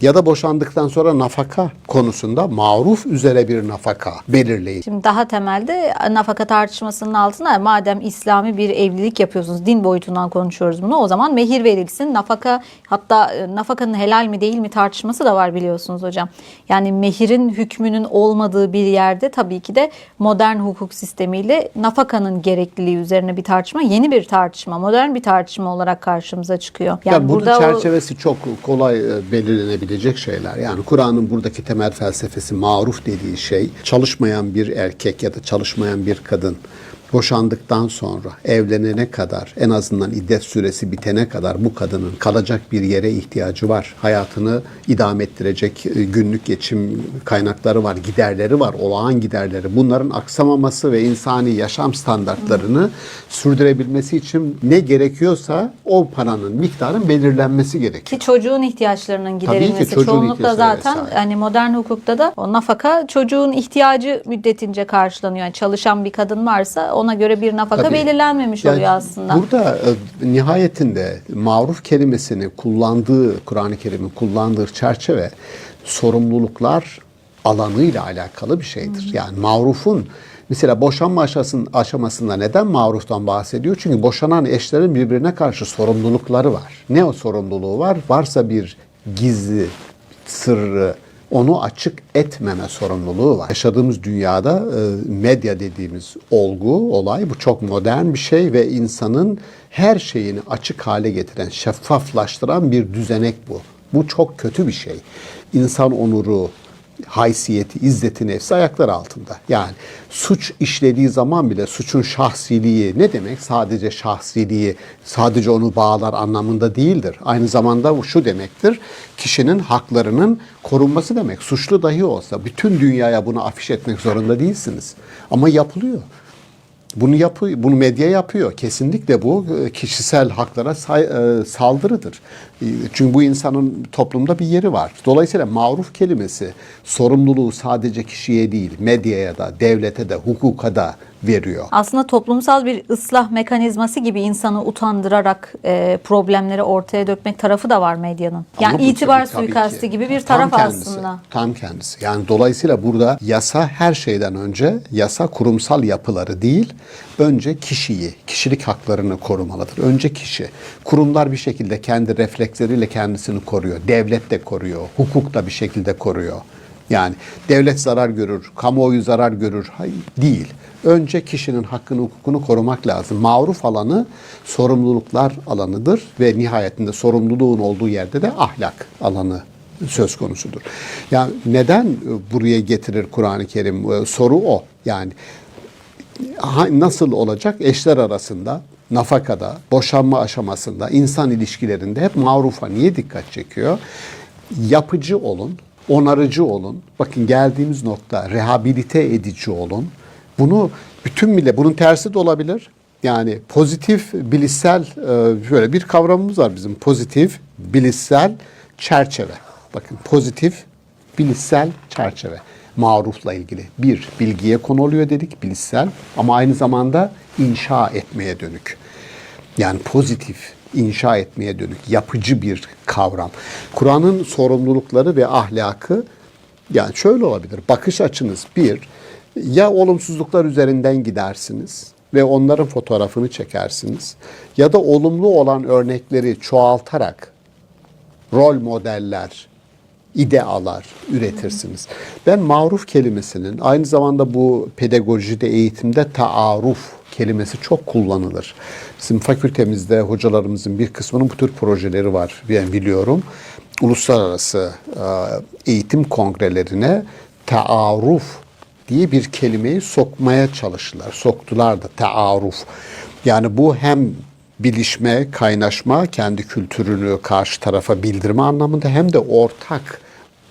Ya da boşandıktan sonra nafaka konusunda maruf üzere bir nafaka belirleyin. Şimdi daha temelde nafaka tartışmasının altında madem İslami bir evlilik yapıyorsunuz, din boyutundan konuşuyoruz bunu, o zaman mehir verilsin. Nafaka, hatta nafakanın helal mi değil mi tartışması da var biliyorsunuz hocam. Yani mehirin hükmünün olmadığı bir yerde tabii ki de modern hukuk sistemiyle nafakanın gerekliliği üzerine bir tartışma, yeni bir tartışma, modern bir tartışma olarak karşımıza çıkıyor. Yani bunun çerçevesi çok kolay belirlenebilir şeyler. Yani Kur'an'ın buradaki temel felsefesi, maruf dediği şey, çalışmayan bir erkek ya da çalışmayan bir kadın boşandıktan sonra evlenene kadar, en azından iddet süresi bitene kadar bu kadının kalacak bir yere ihtiyacı var. Hayatını idame ettirecek günlük geçim kaynakları var, giderleri var, olağan giderleri. Bunların aksamaması ve insani yaşam standartlarını sürdürebilmesi için ne gerekiyorsa o paranın, miktarın belirlenmesi gerekiyor. Ki çocuğun ihtiyaçlarının giderilmesi. Çoğunlukla zaten hani modern hukukta da o nafaka çocuğun ihtiyacı müddetince karşılanıyor. Yani çalışan bir kadın varsa ona göre bir nafaka Tabii. belirlenmemiş Yani oluyor aslında. burada nihayetinde maruf kelimesini kullandığı, Kur'an-ı Kerim'in kullandığı çerçeve sorumluluklar alanıyla alakalı bir şeydir. Yani marufun mesela boşanma aşamasında neden maruftan bahsediyor? Çünkü boşanan eşlerin birbirine karşı sorumlulukları var. Ne o sorumluluğu var? Varsa bir gizli, sırrı, onu açık etmeme sorumluluğu var. Yaşadığımız dünyada medya dediğimiz olgu, olay bu çok modern bir şey ve insanın her şeyini açık hale getiren, şeffaflaştıran bir düzenek bu. Bu çok kötü bir şey. İnsan onuru, haysiyeti, izzeti nefsi ayaklar altında. Yani suç işlediği zaman bile suçun şahsiliği ne demek? Sadece şahsiliği, sadece onu bağlar anlamında değildir. Aynı zamanda bu şu demektir. Kişinin haklarının korunması demek. Suçlu dahi olsa bütün dünyaya bunu afiş etmek zorunda değilsiniz. Ama yapılıyor. Bunu medya yapıyor. Kesinlikle bu kişisel haklara saldırıdır. Çünkü bu insanın toplumda bir yeri var. Dolayısıyla maruf kelimesi sorumluluğu sadece kişiye değil, medyaya da, devlete de, hukuka da veriyor. Aslında toplumsal bir ıslah mekanizması gibi insanı utandırarak problemleri ortaya dökmek tarafı da var medyanın. Yani Ama bu itibar tabii suikastı ki gibi bir tam taraf kendisi, aslında. Tam kendisi. Yani dolayısıyla burada yasa her şeyden önce yasa kurumsal yapıları değil, önce kişiyi, kişilik haklarını korumalıdır. Önce kişi. Kurumlar bir şekilde kendi refleksleriyle kendisini koruyor. Devlet de koruyor. Hukuk da bir şekilde koruyor. Yani devlet zarar görür, kamuoyu zarar görür. Hayır, değil. Önce kişinin hakkını, hukukunu korumak lazım. Maruf alanı sorumluluklar alanıdır ve nihayetinde sorumluluğun olduğu yerde de ahlak alanı söz konusudur. Yani neden buraya getirir Kur'an-ı Kerim? Soru o. Yani nasıl olacak? Eşler arasında, nafakada, boşanma aşamasında, insan ilişkilerinde hep marufa niye dikkat çekiyor? Yapıcı olun, onarıcı olun. Bakın geldiğimiz nokta rehabilite edici olun. Bunu bütün bunun tersi de olabilir. Yani pozitif bilişsel böyle bir kavramımız var bizim. Pozitif bilişsel çerçeve. Bakın pozitif bilişsel çerçeve. Marufla ilgili. Bir, bilgiye konu oluyor dedik bilişsel ama aynı zamanda inşa etmeye dönük. Yani pozitif, inşa etmeye dönük, yapıcı bir kavram. Kur'an'ın sorumlulukları ve ahlakı yani şöyle olabilir. Bakış açınız bir, ya olumsuzluklar üzerinden gidersiniz ve onların fotoğrafını çekersiniz ya da olumlu olan örnekleri çoğaltarak rol modeller, idealar üretirsiniz. Ben maruf kelimesinin aynı zamanda bu pedagojide, eğitimde taaruf kelimesi çok kullanılır. Bizim fakültemizde hocalarımızın bir kısmının bu tür projeleri var. Ben biliyorum. Uluslararası eğitim kongrelerine taaruf diye bir kelimeyi sokmaya çalıştılar. Soktular da taaruf. Yani bu hem bilişme, kaynaşma, kendi kültürünü karşı tarafa bildirme anlamında hem de ortak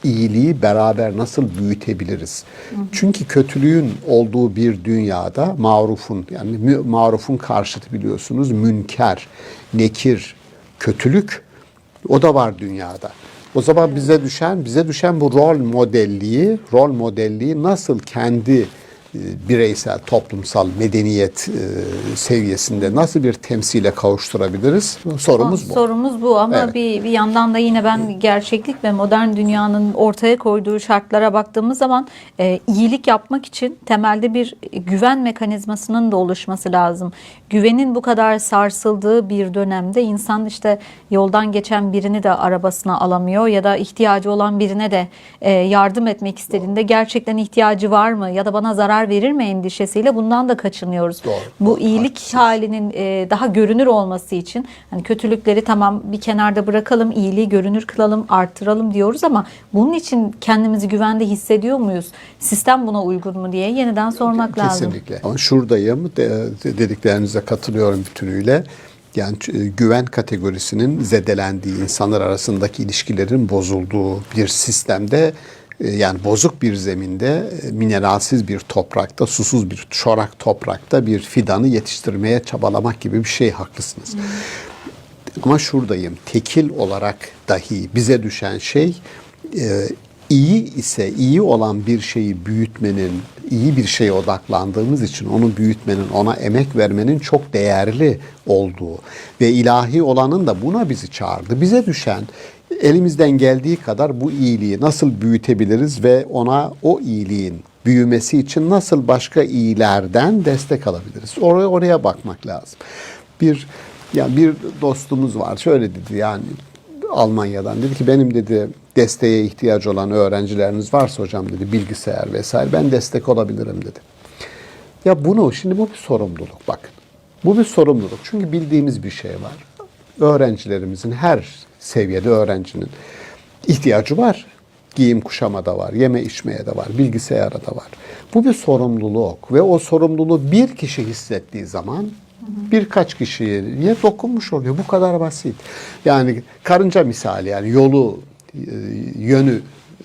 iyiliği beraber nasıl büyütebiliriz? Çünkü kötülüğün olduğu bir dünyada marufun karşıtı biliyorsunuz münker, nekir, kötülük o da var dünyada. O zaman bize düşen bu rol modelliği nasıl kendi bireysel, toplumsal, medeniyet seviyesinde nasıl bir temsile kavuşturabiliriz? Sorumuz bu. Sorumuz bu ama Evet. bir yandan da yine ben gerçeklik ve modern dünyanın ortaya koyduğu şartlara baktığımız zaman iyilik yapmak için temelde bir güven mekanizmasının da oluşması lazım. Güvenin bu kadar sarsıldığı bir dönemde insan işte yoldan geçen birini de arabasına alamıyor ya da ihtiyacı olan birine de yardım etmek istediğinde gerçekten ihtiyacı var mı ya da bana zarar verir mi endişesiyle bundan da kaçınıyoruz. Doğru. Bu iyilik halinin daha görünür olması için hani kötülükleri tamam bir kenarda bırakalım, iyiliği görünür kılalım, arttıralım diyoruz ama bunun için kendimizi güvende hissediyor muyuz? Sistem buna uygun mu diye yeniden sormak lazım. Kesinlikle. Ama şuradayım dediklerinize katılıyorum bütünüyle. Yani güven kategorisinin zedelendiği, insanlar arasındaki ilişkilerin bozulduğu bir sistemde yani bozuk bir zeminde, mineralsiz bir toprakta, susuz bir çorak toprakta bir fidanı yetiştirmeye çabalamak gibi bir şey, haklısınız. Ama şuradayım, tekil olarak dahi bize düşen şey iyi ise iyi olan bir şeyi büyütmenin, iyi bir şeye odaklandığımız için onu büyütmenin, ona emek vermenin çok değerli olduğu ve ilahi olanın da buna bizi çağırdı. Bize düşen elimizden geldiği kadar bu iyiliği nasıl büyütebiliriz ve ona o iyiliğin büyümesi için nasıl başka iyilerden destek alabiliriz? Oraya bakmak lazım. Bir dostumuz var. Şöyle dedi, yani Almanya'dan, dedi ki benim dedi desteğe ihtiyacı olan öğrencileriniz varsa hocam dedi, bilgisayar vesaire, ben destek olabilirim dedi. Ya şimdi bu bir sorumluluk, bakın. Bu bir sorumluluk. Çünkü bildiğimiz bir şey var. Öğrencilerimizin, her seviyede öğrencinin ihtiyacı var. Giyim kuşama da var, yeme içmeye de var, bilgisayara da var. Bu bir sorumluluk ve o sorumluluğu bir kişi hissettiği zaman birkaç kişiye dokunmuş oluyor. Bu kadar basit. Yani karınca misali, yani yolu, yönü,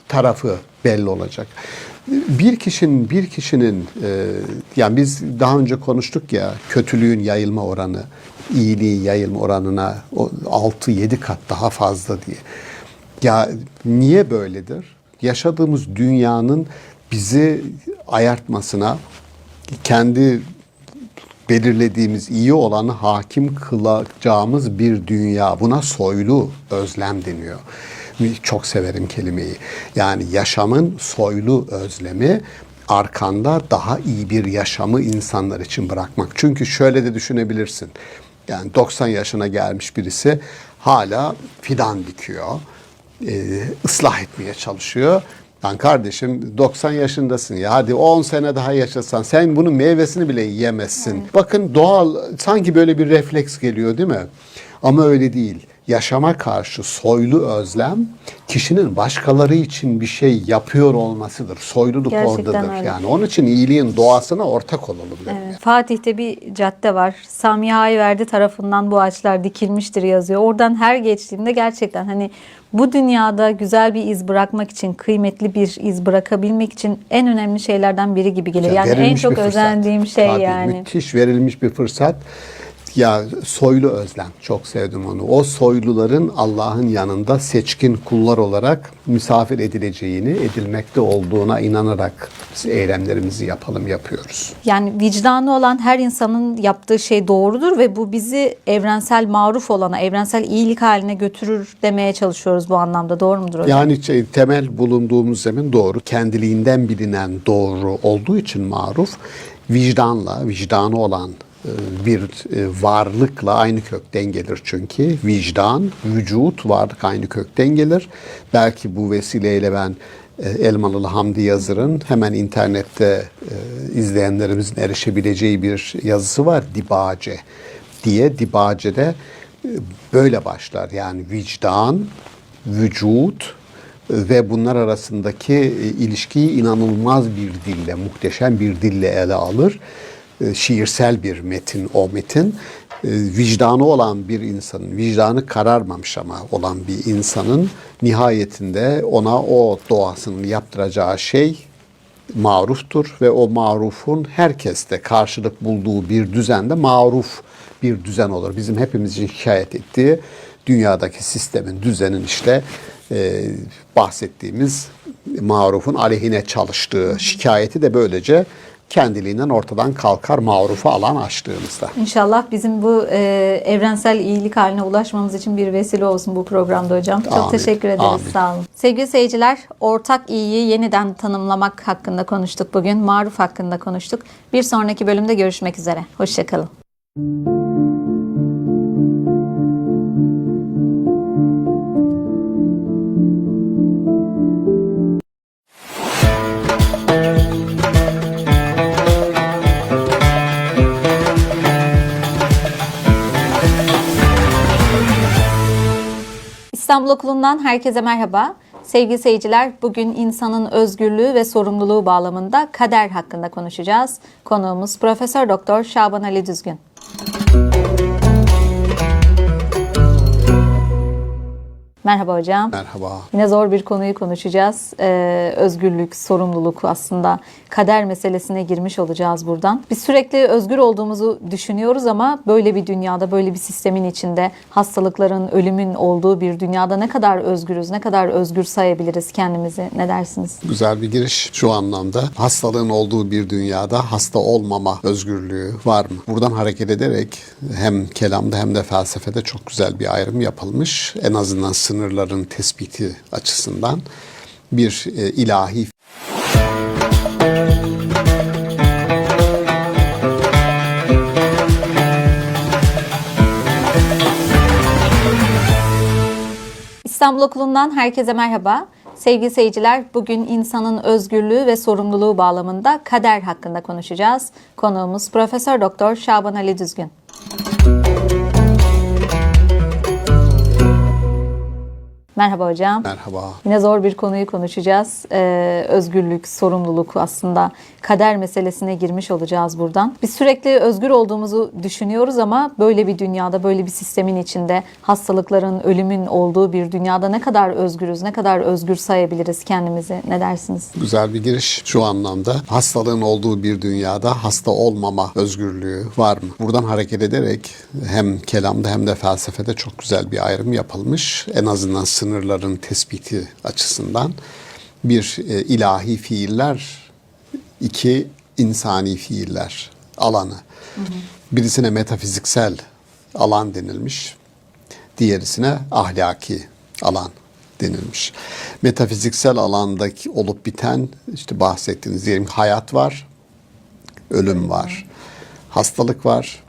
tarafı belli olacak. Bir kişinin yani biz daha önce konuştuk ya, kötülüğün yayılma oranı iyiliğin yayılma oranına 6-7 kat daha fazla diye. Ya niye böyledir? Yaşadığımız dünyanın bizi ayartmasına, kendi belirlediğimiz iyi olanı hakim kılacağımız bir dünya. Buna soylu özlem deniyor. Çok severim kelimeyi. Yani yaşamın soylu özlemi, arkanda daha iyi bir yaşamı insanlar için bırakmak. Çünkü şöyle de düşünebilirsin. Yani 90 yaşına gelmiş birisi hala fidan dikiyor, ıslah etmeye çalışıyor. Lan kardeşim 90 yaşındasın ya, hadi 10 sene daha yaşasan sen bunun meyvesini bile yiyemezsin. Evet. Bakın doğal, sanki böyle bir refleks geliyor değil mi? Ama öyle değil. Yaşama karşı soylu özlem kişinin başkaları için bir şey yapıyor olmasıdır. Soyluluk gerçekten oradadır. Öyle. Yani onun için iyiliğin doğasına ortak olalım. Evet. Fatih'te bir cadde var. Sami Ayverdi tarafından bu ağaçlar dikilmiştir yazıyor. Oradan her geçtiğimde gerçekten hani bu dünyada güzel bir iz bırakmak için, kıymetli bir iz bırakabilmek için en önemli şeylerden biri gibi gelir. Yani en çok özendiğim şey. Tabii, yani. Müthiş verilmiş bir fırsat. Ya soylu özlem, çok sevdim onu. O soyluların Allah'ın yanında seçkin kullar olarak misafir edileceğini, edilmekte olduğuna inanarak biz eylemlerimizi yapıyoruz. Yani vicdanı olan her insanın yaptığı şey doğrudur ve bu bizi evrensel maruf olana, evrensel iyilik haline götürür demeye çalışıyoruz bu anlamda. Doğru mudur hocam? Yani temel bulunduğumuz zemin doğru. Kendiliğinden bilinen doğru olduğu için maruf, vicdanı olan bir varlıkla aynı kökten gelir çünkü. Vicdan, vücut, varlık aynı kökten gelir. Belki bu vesileyle ben Elmalılı Hamdi Yazır'ın hemen internette izleyenlerimizin erişebileceği bir yazısı var. Dibace diye. Dibace'de böyle başlar. Yani vicdan, vücut ve bunlar arasındaki ilişkiyi inanılmaz bir dille, muhteşem bir dille ele alır. Şiirsel bir metin o metin. Vicdanı olan bir insanın, vicdanı kararmamış ama olan bir insanın nihayetinde ona o doğasının yaptıracağı şey maruftur ve o marufun herkeste karşılık bulduğu bir düzende maruf bir düzen olur. Bizim hepimizin şikayet ettiği dünyadaki sistemin, düzenin işte bahsettiğimiz marufun aleyhine çalıştığı şikayeti de böylece kendiliğinden ortadan kalkar marufu alan açtığımızda. İnşallah bizim bu evrensel iyilik haline ulaşmamız için bir vesile olsun bu programda hocam. Çok amin, teşekkür ederiz. Amin. Sağ olun. Sevgili seyirciler, ortak iyiyi yeniden tanımlamak hakkında konuştuk bugün. Maruf hakkında konuştuk. Bir sonraki bölümde görüşmek üzere. Hoşçakalın. İstanbul Okulu'ndan herkese merhaba. Sevgili seyirciler, bugün insanın özgürlüğü ve sorumluluğu bağlamında kader hakkında konuşacağız. Konuğumuz Profesör Doktor Şaban Ali Düzgün. Merhaba hocam. Merhaba. Yine zor bir konuyu konuşacağız. Özgürlük, sorumluluk, aslında kader meselesine girmiş olacağız buradan. Biz sürekli özgür olduğumuzu düşünüyoruz ama böyle bir dünyada, böyle bir sistemin içinde, hastalıkların, ölümün olduğu bir dünyada ne kadar özgürüz, ne kadar özgür sayabiliriz kendimizi? Ne dersiniz? Güzel bir giriş şu anlamda. Hastalığın olduğu bir dünyada hasta olmama özgürlüğü var mı? Buradan hareket ederek hem kelamda hem de felsefede çok güzel bir ayrım yapılmış. En azından sınırların tespiti açısından bir ilahi İstanbul Okulu'ndan herkese merhaba. Sevgili seyirciler, bugün insanın özgürlüğü ve sorumluluğu bağlamında kader hakkında konuşacağız. Konuğumuz Profesör Doktor Şaban Ali Düzgün. Merhaba hocam. Merhaba. Yine zor bir konuyu konuşacağız. Özgürlük, sorumluluk, aslında kader meselesine girmiş olacağız buradan. Biz sürekli özgür olduğumuzu düşünüyoruz ama böyle bir dünyada, böyle bir sistemin içinde, hastalıkların, ölümün olduğu bir dünyada ne kadar özgürüz, ne kadar özgür sayabiliriz kendimizi? Ne dersiniz? Güzel bir giriş şu anlamda. Hastalığın olduğu bir dünyada hasta olmama özgürlüğü var mı? Buradan hareket ederek hem kelamda hem de felsefede çok güzel bir ayrım yapılmış. En azından sınırların tespiti açısından bir ilahi fiiller, iki insani fiiller alanı. Birisine metafiziksel alan denilmiş, diğerisine ahlaki alan denilmiş. Metafiziksel alandaki olup biten, işte bahsettiğiniz diyelim hayat var, ölüm var, hastalık var,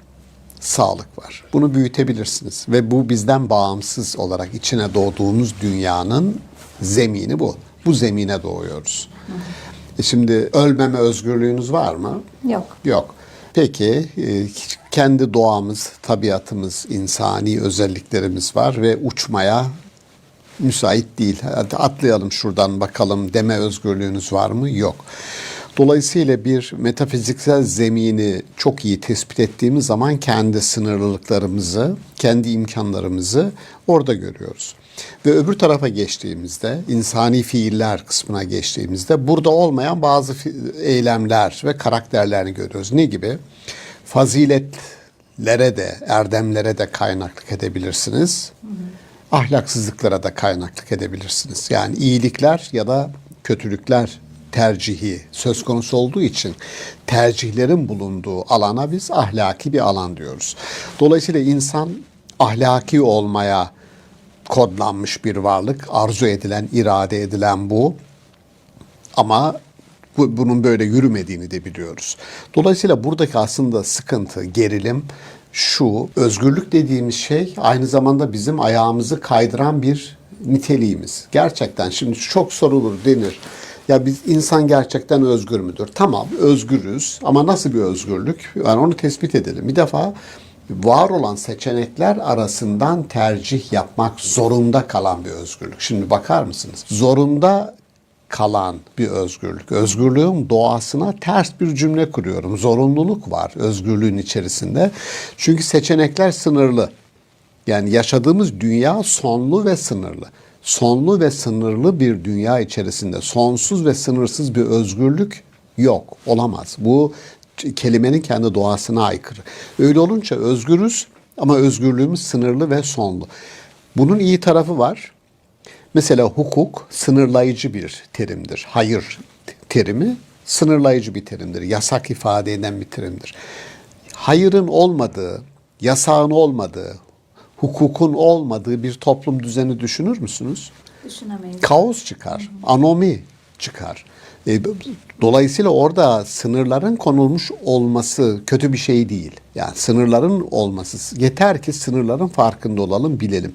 sağlık var. Bunu büyütebilirsiniz ve bu bizden bağımsız olarak içine doğduğumuz dünyanın zemini bu. Bu zemine doğuyoruz. Şimdi ölmeme özgürlüğünüz var mı? Yok. Yok. Peki kendi doğamız, tabiatımız, insani özelliklerimiz var ve uçmaya müsait değil. Hadi atlayalım şuradan bakalım deme özgürlüğünüz var mı? Yok. Dolayısıyla bir metafiziksel zemini çok iyi tespit ettiğimiz zaman kendi sınırlılıklarımızı, kendi imkanlarımızı orada görüyoruz. Ve öbür tarafa geçtiğimizde, insani fiiller kısmına geçtiğimizde burada olmayan bazı eylemler ve karakterlerini görüyoruz. Ne gibi? Faziletlere de, erdemlere de kaynaklık edebilirsiniz. Ahlaksızlıklara da kaynaklık edebilirsiniz. Yani iyilikler ya da kötülükler tercihi söz konusu olduğu için tercihlerin bulunduğu alana biz ahlaki bir alan diyoruz. Dolayısıyla insan ahlaki olmaya kodlanmış bir varlık, arzu edilen, irade edilen bu. Ama bunun böyle yürümediğini de biliyoruz. Dolayısıyla buradaki aslında sıkıntı, gerilim şu: özgürlük dediğimiz şey aynı zamanda bizim ayağımızı kaydıran bir niteliğimiz. Gerçekten şimdi çok sorulur, denir. Ya biz insan gerçekten özgür müdür? Tamam, özgürüz ama nasıl bir özgürlük? Yani onu tespit edelim. Bir defa var olan seçenekler arasından tercih yapmak zorunda kalan bir özgürlük. Şimdi bakar mısınız? Zorunda kalan bir özgürlük. Özgürlüğün doğasına ters bir cümle kuruyorum. Zorunluluk var özgürlüğün içerisinde. Çünkü seçenekler sınırlı. Yani yaşadığımız dünya sonlu ve sınırlı. Sonlu ve sınırlı bir dünya içerisinde sonsuz ve sınırsız bir özgürlük yok, olamaz. Bu kelimenin kendi doğasına aykırı. Öyle olunca özgürüz ama özgürlüğümüz sınırlı ve sonlu. Bunun iyi tarafı var. Mesela hukuk sınırlayıcı bir terimdir. Hayır terimi sınırlayıcı bir terimdir. Yasak ifade eden bir terimdir. Hayırın olmadığı, yasağın olmadığı, hukukun olmadığı bir toplum düzeni düşünür müsünüz? Düşünemeyiz. Kaos çıkar, anomi çıkar. Dolayısıyla orada sınırların konulmuş olması kötü bir şey değil. Yani sınırların olması, yeter ki sınırların farkında olalım, bilelim.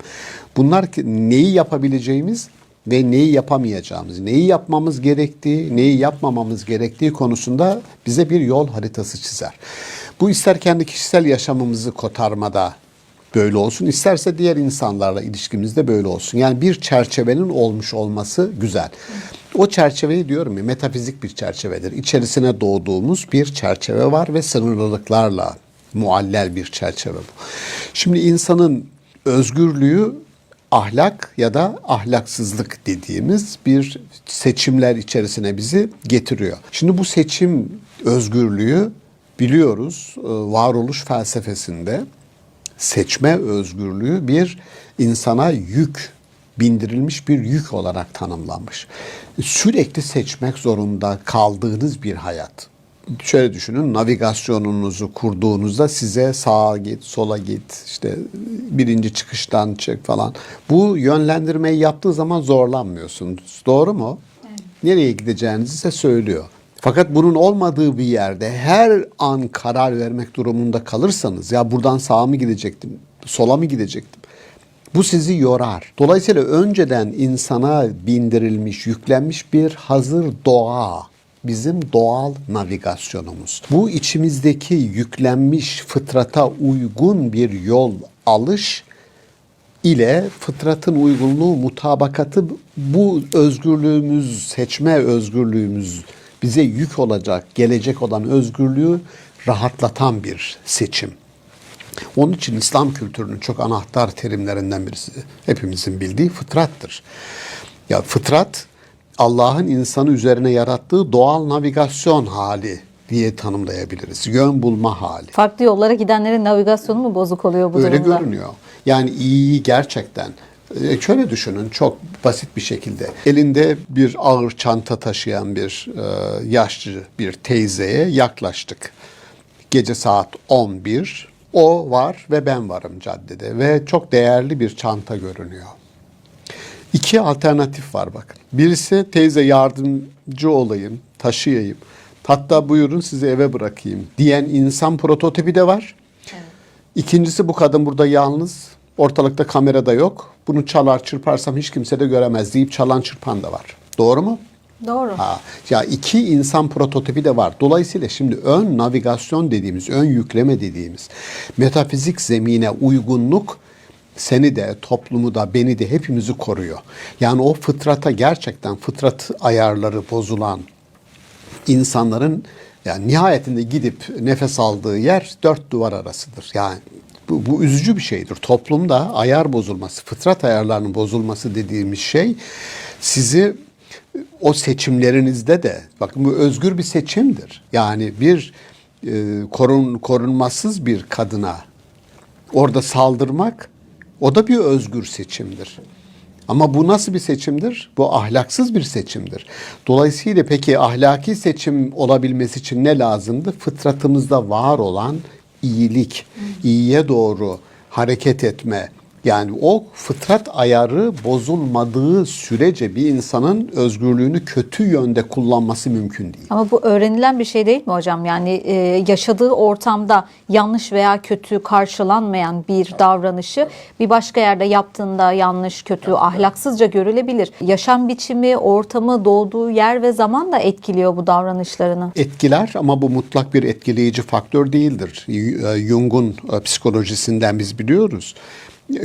Bunlar neyi yapabileceğimiz ve neyi yapamayacağımız, neyi yapmamız gerektiği, neyi yapmamamız gerektiği konusunda bize bir yol haritası çizer. Bu ister kendi kişisel yaşamımızı kotarmada böyle olsun, isterse diğer insanlarla ilişkimizde böyle olsun. Yani bir çerçevenin olmuş olması güzel. O çerçeveyi diyorum ya, metafizik bir çerçevedir. İçerisine doğduğumuz bir çerçeve var ve sınırlılıklarla muallel bir çerçeve bu. Şimdi insanın özgürlüğü ahlak ya da ahlaksızlık dediğimiz bir seçimler içerisine bizi getiriyor. Şimdi bu seçim özgürlüğü biliyoruz varoluş felsefesinde seçme özgürlüğü bir insana yük, bindirilmiş bir yük olarak tanımlanmış. Sürekli seçmek zorunda kaldığınız bir hayat. Şöyle düşünün, navigasyonunuzu kurduğunuzda size sağa git, sola git, işte birinci çıkıştan çık falan. Bu yönlendirmeyi yaptığı zaman zorlanmıyorsunuz. Doğru mu? Evet. Nereye gideceğinizi size söylüyor. Fakat bunun olmadığı bir yerde her an karar vermek durumunda kalırsanız, ya buradan sağa mı gidecektim, sola mı gidecektim? Bu sizi yorar. Dolayısıyla önceden insana bindirilmiş, yüklenmiş bir hazır doğa, bizim doğal navigasyonumuz. Bu içimizdeki yüklenmiş fıtrata uygun bir yol alış ile fıtratın uygunluğu, mutabakatı, bu özgürlüğümüz, seçme özgürlüğümüz bize yük olacak, gelecek olan özgürlüğü rahatlatan bir seçim. Onun için İslam kültürünün çok anahtar terimlerinden birisi hepimizin bildiği fıtrattır. Ya fıtrat Allah'ın insanı üzerine yarattığı doğal navigasyon hali diye tanımlayabiliriz. Yön bulma hali. Farklı yollara gidenlerin navigasyonu mu bozuk oluyor bu durumda? Öyle görünüyor. Yani iyiyi gerçekten şöyle düşünün, çok basit bir şekilde. Elinde bir ağır çanta taşıyan bir yaşlı bir teyzeye yaklaştık. Gece saat 11. O var ve ben varım caddede ve çok değerli bir çanta görünüyor. İki alternatif var bakın. Birisi teyze yardımcı olayım, taşıyayım. Hatta buyurun sizi eve bırakayım diyen insan prototipi de var. Evet. İkincisi bu kadın burada yalnız, ortalıkta kamera da yok. Bunu çalar çırparsam hiç kimse de göremez deyip çalan çırpan da var. Doğru mu? Doğru. Ya iki insan prototipi de var. Dolayısıyla şimdi ön navigasyon dediğimiz, ön yükleme dediğimiz metafizik zemine uygunluk seni de, toplumu da, beni de hepimizi koruyor. Yani o fıtrata gerçekten fıtrat ayarları bozulan insanların yani nihayetinde gidip nefes aldığı yer dört duvar arasıdır. Yani bu üzücü bir şeydir. Toplumda ayar bozulması, fıtrat ayarlarının bozulması dediğimiz şey sizi o seçimlerinizde de, bakın bu özgür bir seçimdir. Yani bir korunmasız bir kadına orada saldırmak, o da bir özgür seçimdir. Ama bu nasıl bir seçimdir? Bu ahlaksız bir seçimdir. Dolayısıyla peki ahlaki seçim olabilmesi için ne lazımdı? Fıtratımızda var olan iyilik, iyiye doğru hareket etme. Yani o fıtrat ayarı bozulmadığı sürece bir insanın özgürlüğünü kötü yönde kullanması mümkün değil. Ama bu öğrenilen bir şey değil mi hocam? Yani yaşadığı ortamda yanlış veya kötü karşılanmayan bir davranışı bir başka yerde yaptığında yanlış, kötü, ahlaksızca görülebilir. Yaşam biçimi, ortamı, doğduğu yer ve zaman da etkiliyor bu davranışlarını. Etkiler ama bu mutlak bir etkileyici faktör değildir. Jung'un psikolojisinden biz biliyoruz.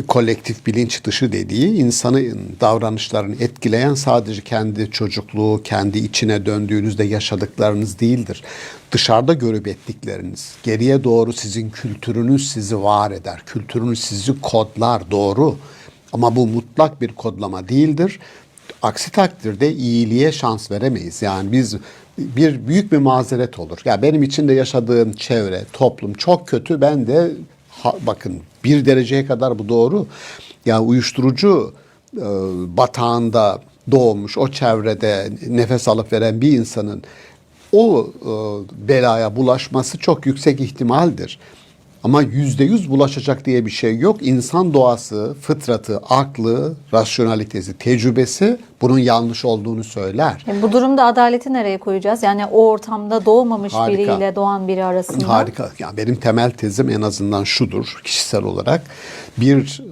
Kolektif bilinç dışı dediği insanın davranışlarını etkileyen sadece kendi çocukluğu, kendi içine döndüğünüzde yaşadıklarınız değildir. Dışarıda görüp ettikleriniz, geriye doğru sizin kültürünüz sizi var eder. Kültürünüz sizi kodlar, doğru. Ama bu mutlak bir kodlama değildir. Aksi takdirde iyiliğe şans veremeyiz. Yani biz büyük bir mazeret olur. Ya benim içinde yaşadığım çevre, toplum çok kötü. Ben de bakın bir dereceye kadar bu doğru. Yani uyuşturucu batağında doğmuş, o çevrede nefes alıp veren bir insanın o belaya bulaşması çok yüksek ihtimaldir. Ama %100 bulaşacak diye bir şey yok. İnsan doğası, fıtratı, aklı, rasyonalitesi, tecrübesi bunun yanlış olduğunu söyler. Bu durumda adaleti nereye koyacağız? Yani o ortamda doğmamış Harika. biriyle doğan biri arasında. Harika. Yani benim temel tezim en azından şudur kişisel olarak. Bir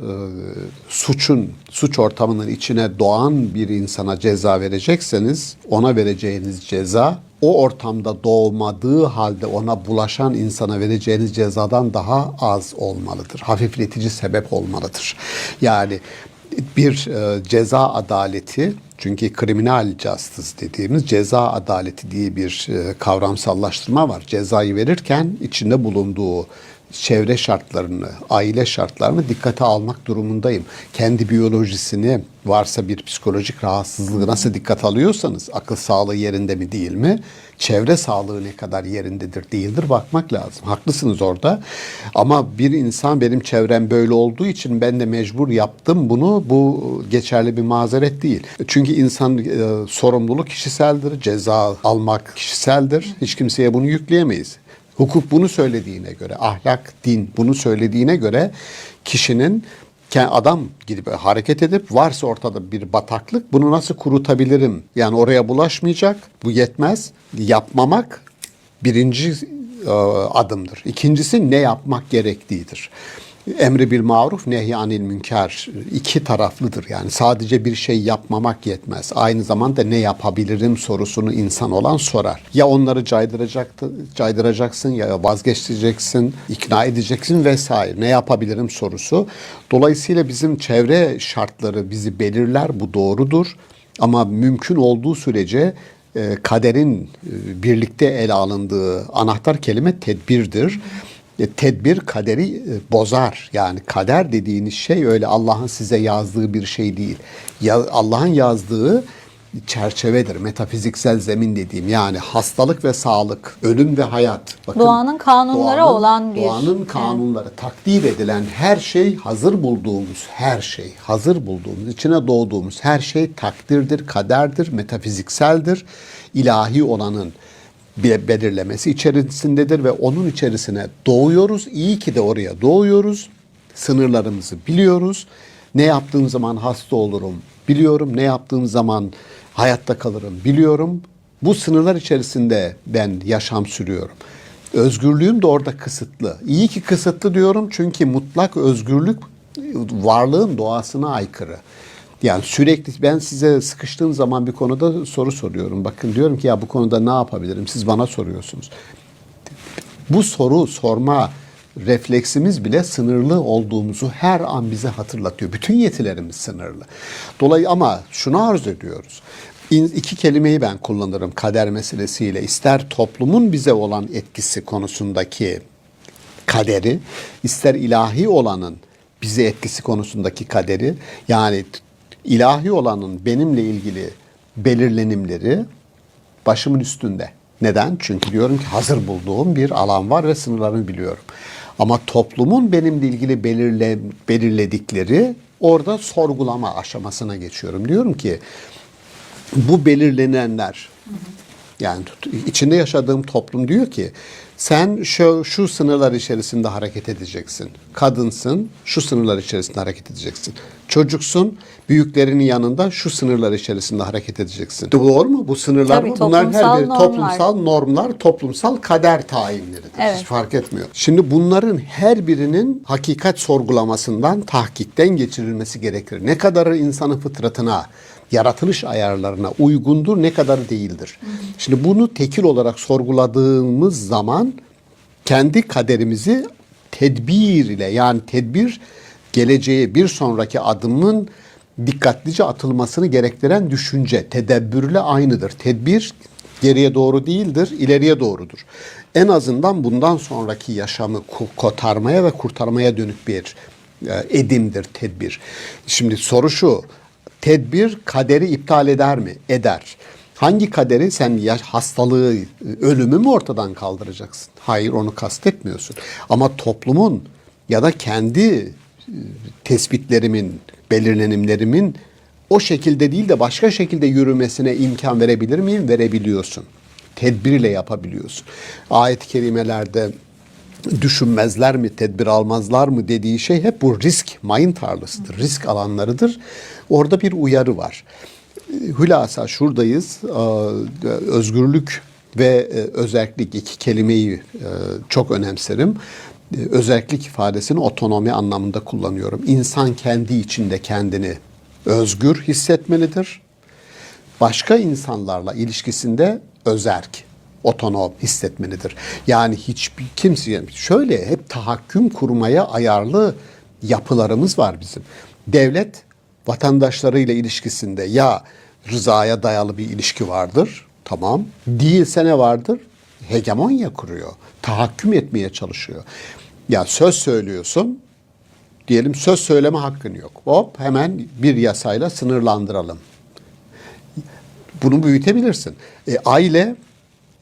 suç ortamının içine doğan bir insana ceza verecekseniz ona vereceğiniz ceza o ortamda doğmadığı halde ona bulaşan insana vereceğiniz cezadan daha az olmalıdır. Hafifletici sebep olmalıdır. Yani bir ceza adaleti, çünkü criminal justice dediğimiz ceza adaleti diye bir kavramsallaştırma var. Cezayı verirken içinde bulunduğu çevre şartlarını, aile şartlarını dikkate almak durumundayım. Kendi biyolojisini, varsa bir psikolojik rahatsızlığı nasıl dikkate alıyorsanız, akıl sağlığı yerinde mi değil mi? Çevre sağlığı ne kadar yerindedir değildir bakmak lazım. Haklısınız orada. Ama bir insan benim çevrem böyle olduğu için ben de mecbur yaptım bunu. Bu geçerli bir mazeret değil. Çünkü insan sorumluluk kişiseldir. Ceza almak kişiseldir. Hiç kimseye bunu yükleyemeyiz. Hukuk bunu söylediğine göre, ahlak, din bunu söylediğine göre kişinin adam gidip hareket edip varsa ortada bir bataklık bunu nasıl kurutabilirim? Yani oraya bulaşmayacak, bu yetmez. Yapmamak birinci adımdır. İkincisi ne yapmak gerektiğidir. Emri bil maruf, nehy anil münker iki taraflıdır. Yani sadece bir şey yapmamak yetmez. Aynı zamanda ne yapabilirim sorusunu insan olan sorar. Ya onları caydıracaksın ya vazgeçireceksin, ikna edeceksin vesaire. Ne yapabilirim sorusu. Dolayısıyla bizim çevre şartları bizi belirler, bu doğrudur. Ama mümkün olduğu sürece kaderin birlikte ele alındığı anahtar kelime tedbirdir. Tedbir kaderi bozar. Yani kader dediğiniz şey öyle Allah'ın size yazdığı bir şey değil. Allah'ın yazdığı çerçevedir. Metafiziksel zemin dediğim. Yani hastalık ve sağlık, ölüm ve hayat. Bakın, doğanın kanunları olan bir... Doğanın kanunları, takdir edilen her şey, hazır bulduğumuz her şey, hazır bulduğumuz, içine doğduğumuz her şey takdirdir, kaderdir, metafizikseldir. İlahi olanın bir belirlemesi içerisindedir ve onun içerisine doğuyoruz. İyi ki de oraya doğuyoruz. Sınırlarımızı biliyoruz. Ne yaptığım zaman hasta olurum biliyorum. Ne yaptığım zaman hayatta kalırım biliyorum. Bu sınırlar içerisinde ben yaşam sürüyorum. Özgürlüğüm de orada kısıtlı. İyi ki kısıtlı diyorum çünkü mutlak özgürlük varlığın doğasına aykırı. Yani sürekli ben size sıkıştığım zaman bir konuda soru soruyorum. Bakın diyorum ki ya bu konuda ne yapabilirim? Siz bana soruyorsunuz. Bu soru sorma refleksimiz bile sınırlı olduğumuzu her an bize hatırlatıyor. Bütün yetilerimiz sınırlı. Ama şunu arzu ediyoruz. İki kelimeyi ben kullanırım kader meselesiyle. İster toplumun bize olan etkisi konusundaki kaderi, ister ilahi olanın bize etkisi konusundaki kaderi. Yani ilahi olanın benimle ilgili belirlenimleri başımın üstünde. Neden? Çünkü diyorum ki hazır bulduğum bir alan var ve sınırlarını biliyorum. Ama toplumun benimle ilgili belirledikleri orada sorgulama aşamasına geçiyorum. Diyorum ki bu belirlenenler, yani içinde yaşadığım toplum diyor ki sen şu sınırlar içerisinde hareket edeceksin. Kadınsın, şu sınırlar içerisinde hareket edeceksin. Çocuksun, büyüklerinin yanında şu sınırlar içerisinde hareket edeceksin. Doğru mu? Bu sınırlar Tabii, mı? Bunların her biri normlar. toplumsal normlar, toplumsal kader tayinleridir. Evet. Hiç fark etmiyor. Şimdi bunların her birinin hakikat sorgulamasından, tahkikten geçirilmesi gerekir. Ne kadarı insanın fıtratına, yaratılış ayarlarına uygundur, ne kadar değildir. Şimdi bunu tekil olarak sorguladığımız zaman kendi kaderimizi tedbir ile, yani tedbir geleceğe bir sonraki adımın dikkatlice atılmasını gerektiren düşünce, tedebbürle aynıdır. Tedbir geriye doğru değildir, ileriye doğrudur. En azından bundan sonraki yaşamı kotarmaya ve kurtarmaya dönük bir edimdir tedbir. Şimdi soru şu: tedbir kaderi iptal eder mi? Eder. Hangi kaderi? Sen hastalığı, ölümü mü ortadan kaldıracaksın? Hayır, onu kastetmiyorsun. Ama toplumun ya da kendi tespitlerimin, belirlenimlerimin o şekilde değil de başka şekilde yürümesine imkan verebilir miyim? Verebiliyorsun. Tedbirle yapabiliyorsun. Ayet-i kerimelerde düşünmezler mi, tedbir almazlar mı dediği şey hep bu risk, mayın tarlasıdır, risk alanlarıdır. Orada bir uyarı var. Hülasa şuradayız. Özgürlük ve özellik iki kelimeyi çok önemserim. Özellik ifadesini otonomi anlamında kullanıyorum. İnsan kendi içinde kendini özgür hissetmelidir. Başka insanlarla ilişkisinde özerk, otonom hissetmelidir. Yani hiçbir kimse, şöyle hep tahakküm kurmaya ayarlı yapılarımız var bizim. Devlet vatandaşlarıyla ilişkisinde ya rızaya dayalı bir ilişki vardır, tamam. Değilse ne vardır? Hegemonya kuruyor. Tahakküm etmeye çalışıyor. Ya söz söylüyorsun, diyelim söz söyleme hakkın yok. Hop hemen bir yasayla sınırlandıralım. Bunu büyütebilirsin. Aile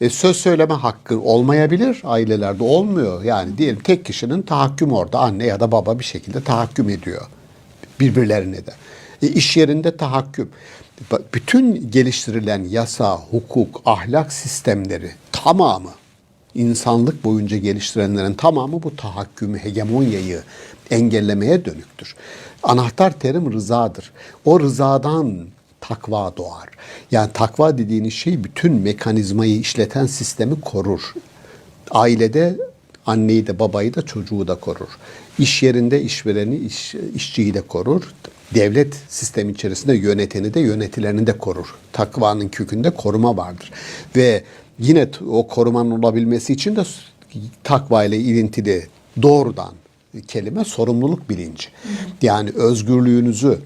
söz söyleme hakkı olmayabilir. Ailelerde olmuyor. Yani diyelim tek kişinin tahakküm orada. Anne ya da baba bir şekilde tahakküm ediyor birbirlerine de. İş yerinde tahakküm. Bütün geliştirilen yasa, hukuk, ahlak sistemleri tamamı, insanlık boyunca geliştirenlerin tamamı bu tahakkümü, hegemonyayı engellemeye dönüktür. Anahtar terim rızadır. O rızadan takva doğar. Yani takva dediğiniz şey bütün mekanizmayı işleten sistemi korur. Ailede anneyi de babayı da çocuğu da korur. İş yerinde işvereni, işçiyi de korur. Devlet sistemi içerisinde yöneteni de yönetilerini de korur. Takvanın kökünde koruma vardır. Ve yine o korumanın olabilmesi için de takva ile ilintili doğrudan kelime sorumluluk bilinci. Yani özgürlüğünüzü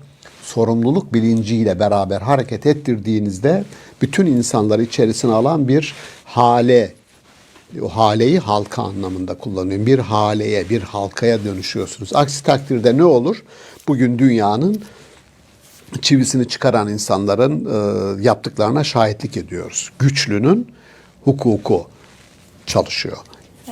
sorumluluk bilinciyle beraber hareket ettirdiğinizde bütün insanları içerisine alan bir hale, o haleyi halka anlamında kullanıyorum. Bir haleye, bir halkaya dönüşüyorsunuz. Aksi takdirde ne olur? Bugün dünyanın çivisini çıkaran insanların yaptıklarına şahitlik ediyoruz. Güçlünün hukuku çalışıyor.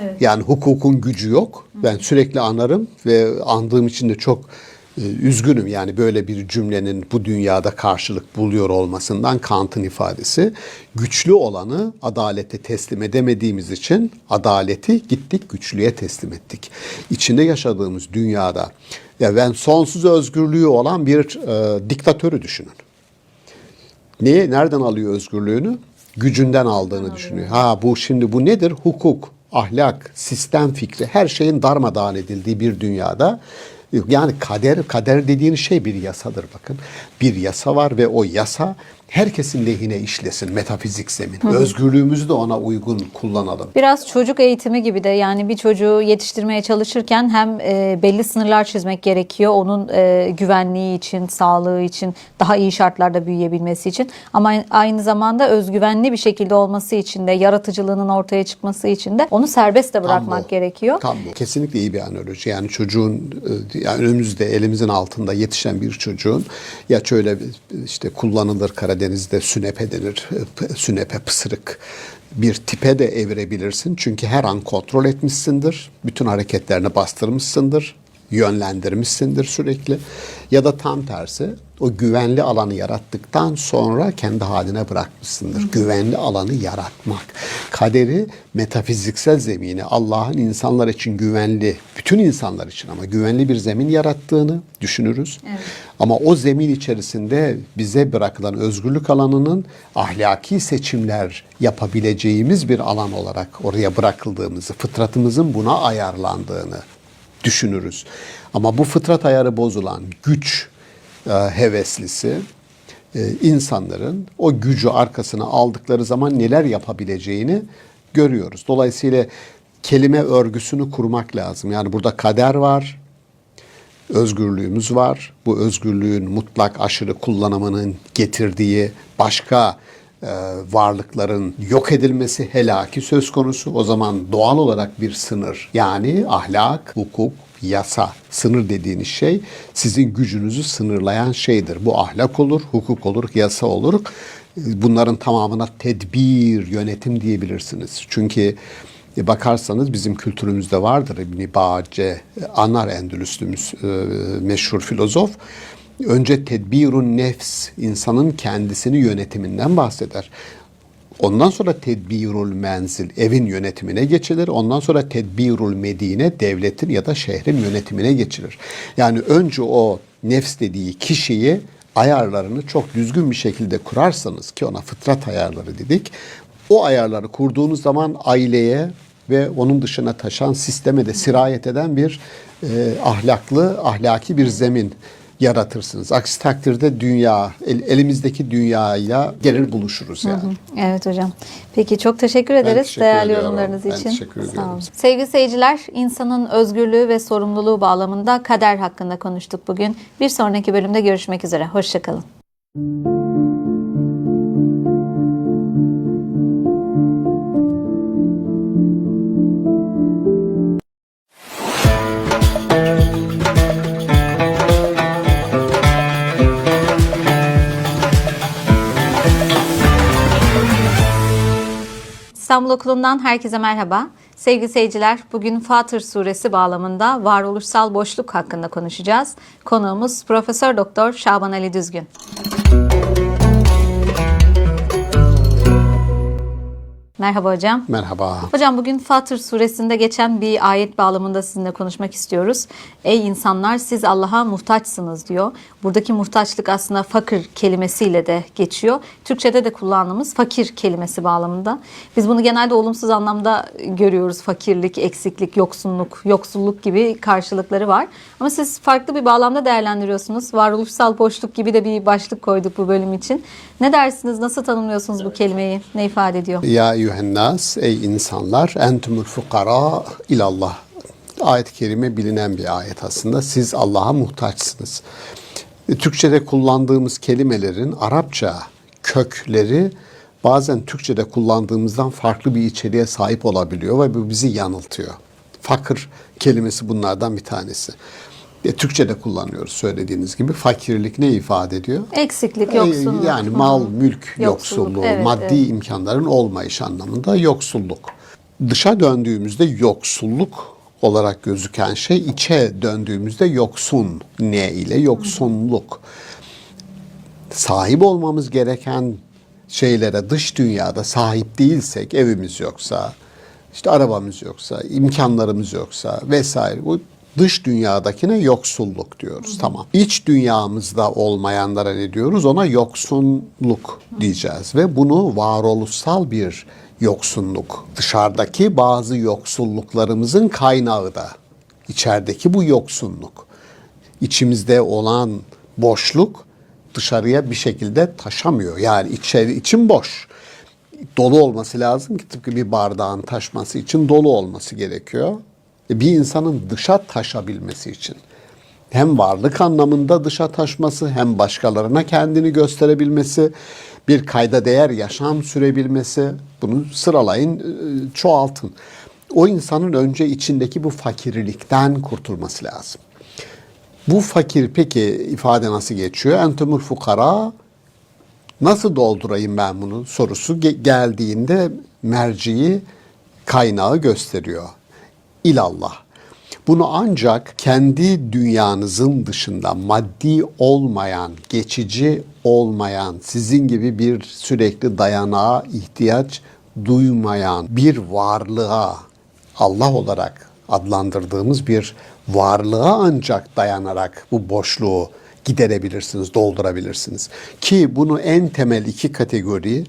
Evet. Yani hukukun gücü yok. Ben sürekli anarım ve andığım için de çok üzgünüm. Yani böyle bir cümlenin bu dünyada karşılık buluyor olmasından. Kant'ın ifadesi. Güçlü olanı adalete teslim edemediğimiz için adaleti gittik güçlüye teslim ettik. İçinde yaşadığımız dünyada ya ben sonsuz özgürlüğü olan bir diktatörü düşünün. Nereden alıyor özgürlüğünü? Gücünden aldığını düşünüyor. Bu nedir? Hukuk, ahlak, sistem fikri, her şeyin darmadağın edildiği bir dünyada, yani kader dediğiniz şey bir yasadır bakın. Bir yasa var ve o yasa herkesin lehine işlesin, metafizik zemin. Özgürlüğümüzü de ona uygun kullanalım. Biraz çocuk eğitimi gibi de, yani bir çocuğu yetiştirmeye çalışırken hem belli sınırlar çizmek gerekiyor. Onun güvenliği için, sağlığı için, daha iyi şartlarda büyüyebilmesi için. Ama aynı zamanda özgüvenli bir şekilde olması için de, yaratıcılığının ortaya çıkması için de onu serbest de bırakmak gerekiyor. Tam bu. Kesinlikle iyi bir analoji. Yani çocuğun, yani önümüzde, elimizin altında yetişen bir çocuğun, ya şöyle işte kullanılır Karadeniz'de sünepe denir. Sünepe, pısırık bir tipe de evirebilirsin. Çünkü her an kontrol etmişsindir. Bütün hareketlerini bastırmışsındır. Yönlendirmişsindir sürekli. Ya da tam tersi, o güvenli alanı yarattıktan sonra kendi haline bırakmışsındır. Güvenli alanı yaratmak. Kaderi, metafiziksel zemini, Allah'ın insanlar için güvenli, bütün insanlar için ama güvenli bir zemin yarattığını düşünürüz. Evet. Ama o zemin içerisinde bize bırakılan özgürlük alanının ahlaki seçimler yapabileceğimiz bir alan olarak oraya bırakıldığımızı, fıtratımızın buna ayarlandığını düşünürüz. Ama bu fıtrat ayarı bozulan güç heveslisi insanların o gücü arkasına aldıkları zaman neler yapabileceğini görüyoruz. Dolayısıyla kelime örgüsünü kurmak lazım. Yani burada kader var, özgürlüğümüz var. Bu özgürlüğün mutlak aşırı kullanımının getirdiği başka varlıkların yok edilmesi, helaki söz konusu. O zaman doğal olarak bir sınır, yani ahlak, hukuk, yasa, sınır dediğiniz şey sizin gücünüzü sınırlayan şeydir. Bu ahlak olur, hukuk olur, yasa olur. Bunların tamamına tedbir, yönetim diyebilirsiniz. Çünkü bakarsanız bizim kültürümüzde vardır. İbn-i Bağce, Anar Endülüslü meşhur filozof. Önce tedbirun nefs, insanın kendisini yönetiminden bahseder. Ondan sonra tedbirul menzil, evin yönetimine geçilir. Ondan sonra tedbirul medine, devletin ya da şehrin yönetimine geçilir. Yani önce o nefs dediği kişiyi, ayarlarını çok düzgün bir şekilde kurarsanız, ki ona fıtrat ayarları dedik. O ayarları kurduğunuz zaman aileye ve onun dışına taşan sisteme de sirayet eden bir ahlaki bir zemin yaratırsınız. Aksi takdirde dünya, elimizdeki dünyayla gelir buluşuruz yani. Evet hocam. Peki çok teşekkür ederiz teşekkür değerli ediyorum. yorumlarınız Ben için. teşekkür ediyorum. Sağ olun. Sevgili seyirciler, insanın özgürlüğü ve sorumluluğu bağlamında kader hakkında konuştuk bugün. Bir sonraki bölümde görüşmek üzere. Hoşçakalın. İstanbul Okulu'ndan herkese merhaba. Sevgili seyirciler, bugün Fatır Suresi bağlamında varoluşsal boşluk hakkında konuşacağız. Konuğumuz Profesör Doktor Şaban Ali Düzgün. Merhaba hocam. Merhaba. Hocam bugün Fatır Suresinde geçen bir ayet bağlamında sizinle konuşmak istiyoruz. Ey insanlar siz Allah'a muhtaçsınız diyor. Buradaki muhtaçlık aslında fakir kelimesiyle de geçiyor. Türkçe'de de kullandığımız fakir kelimesi bağlamında. Biz bunu genelde olumsuz anlamda görüyoruz. Fakirlik, eksiklik, yoksulluk gibi karşılıkları var. Ama siz farklı bir bağlamda değerlendiriyorsunuz. Varoluşsal boşluk gibi de bir başlık koyduk bu bölüm için. Ne dersiniz? Nasıl tanımlıyorsunuz bu kelimeyi? Ne ifade ediyor? Ya eyyühennas, ey insanlar, entumul fukara ilallah. Ayet-i kerime bilinen bir ayet aslında. Siz Allah'a muhtaçsınız. Türkçe'de kullandığımız kelimelerin Arapça kökleri bazen Türkçe'de kullandığımızdan farklı bir içeriğe sahip olabiliyor ve bu bizi yanıltıyor. Fakir kelimesi bunlardan bir tanesi. Türkçe'de kullanıyoruz söylediğiniz gibi. Fakirlik ne ifade ediyor? Eksiklik, yoksulluk. Yani mal, mülk yoksulluğu, evet, maddi imkanların olmayış anlamında yoksulluk. Dışa döndüğümüzde yoksulluk olarak gözüken şey, içe döndüğümüzde yoksun ne ile yoksunluk. Sahip olmamız gereken şeylere dış dünyada sahip değilsek, evimiz yoksa, işte arabamız yoksa, imkanlarımız yoksa vesaire, bu dış dünyadakine yoksulluk diyoruz. Tamam. İç dünyamızda olmayanlara ne diyoruz? Ona yoksunluk diyeceğiz ve bunu varoluşsal bir yoksunluk. Dışarıdaki bazı yoksulluklarımızın kaynağı da içerideki bu yoksunluk. İçimizde olan boşluk dışarıya bir şekilde taşamıyor. Yani için boş. Dolu olması lazım ki tıpkı bir bardağın taşması için dolu olması gerekiyor. Bir insanın dışa taşabilmesi için hem varlık anlamında dışa taşması hem başkalarına kendini gösterebilmesi, bir kayda değer yaşam sürebilmesi, bunu sıralayın, çoğaltın. O insanın önce içindeki bu fakirlikten kurtulması lazım. Bu fakir peki ifade nasıl geçiyor? Entumul fukara, nasıl doldurayım ben bunu sorusu geldiğinde merciyi, kaynağı gösteriyor. İlallah. Bunu ancak kendi dünyanızın dışında maddi olmayan, geçici olmayan, sizin gibi bir sürekli dayanağa ihtiyaç duymayan bir varlığa, Allah olarak adlandırdığımız bir varlığa ancak dayanarak bu boşluğu giderebilirsiniz, doldurabilirsiniz. Ki bunu en temel iki kategori,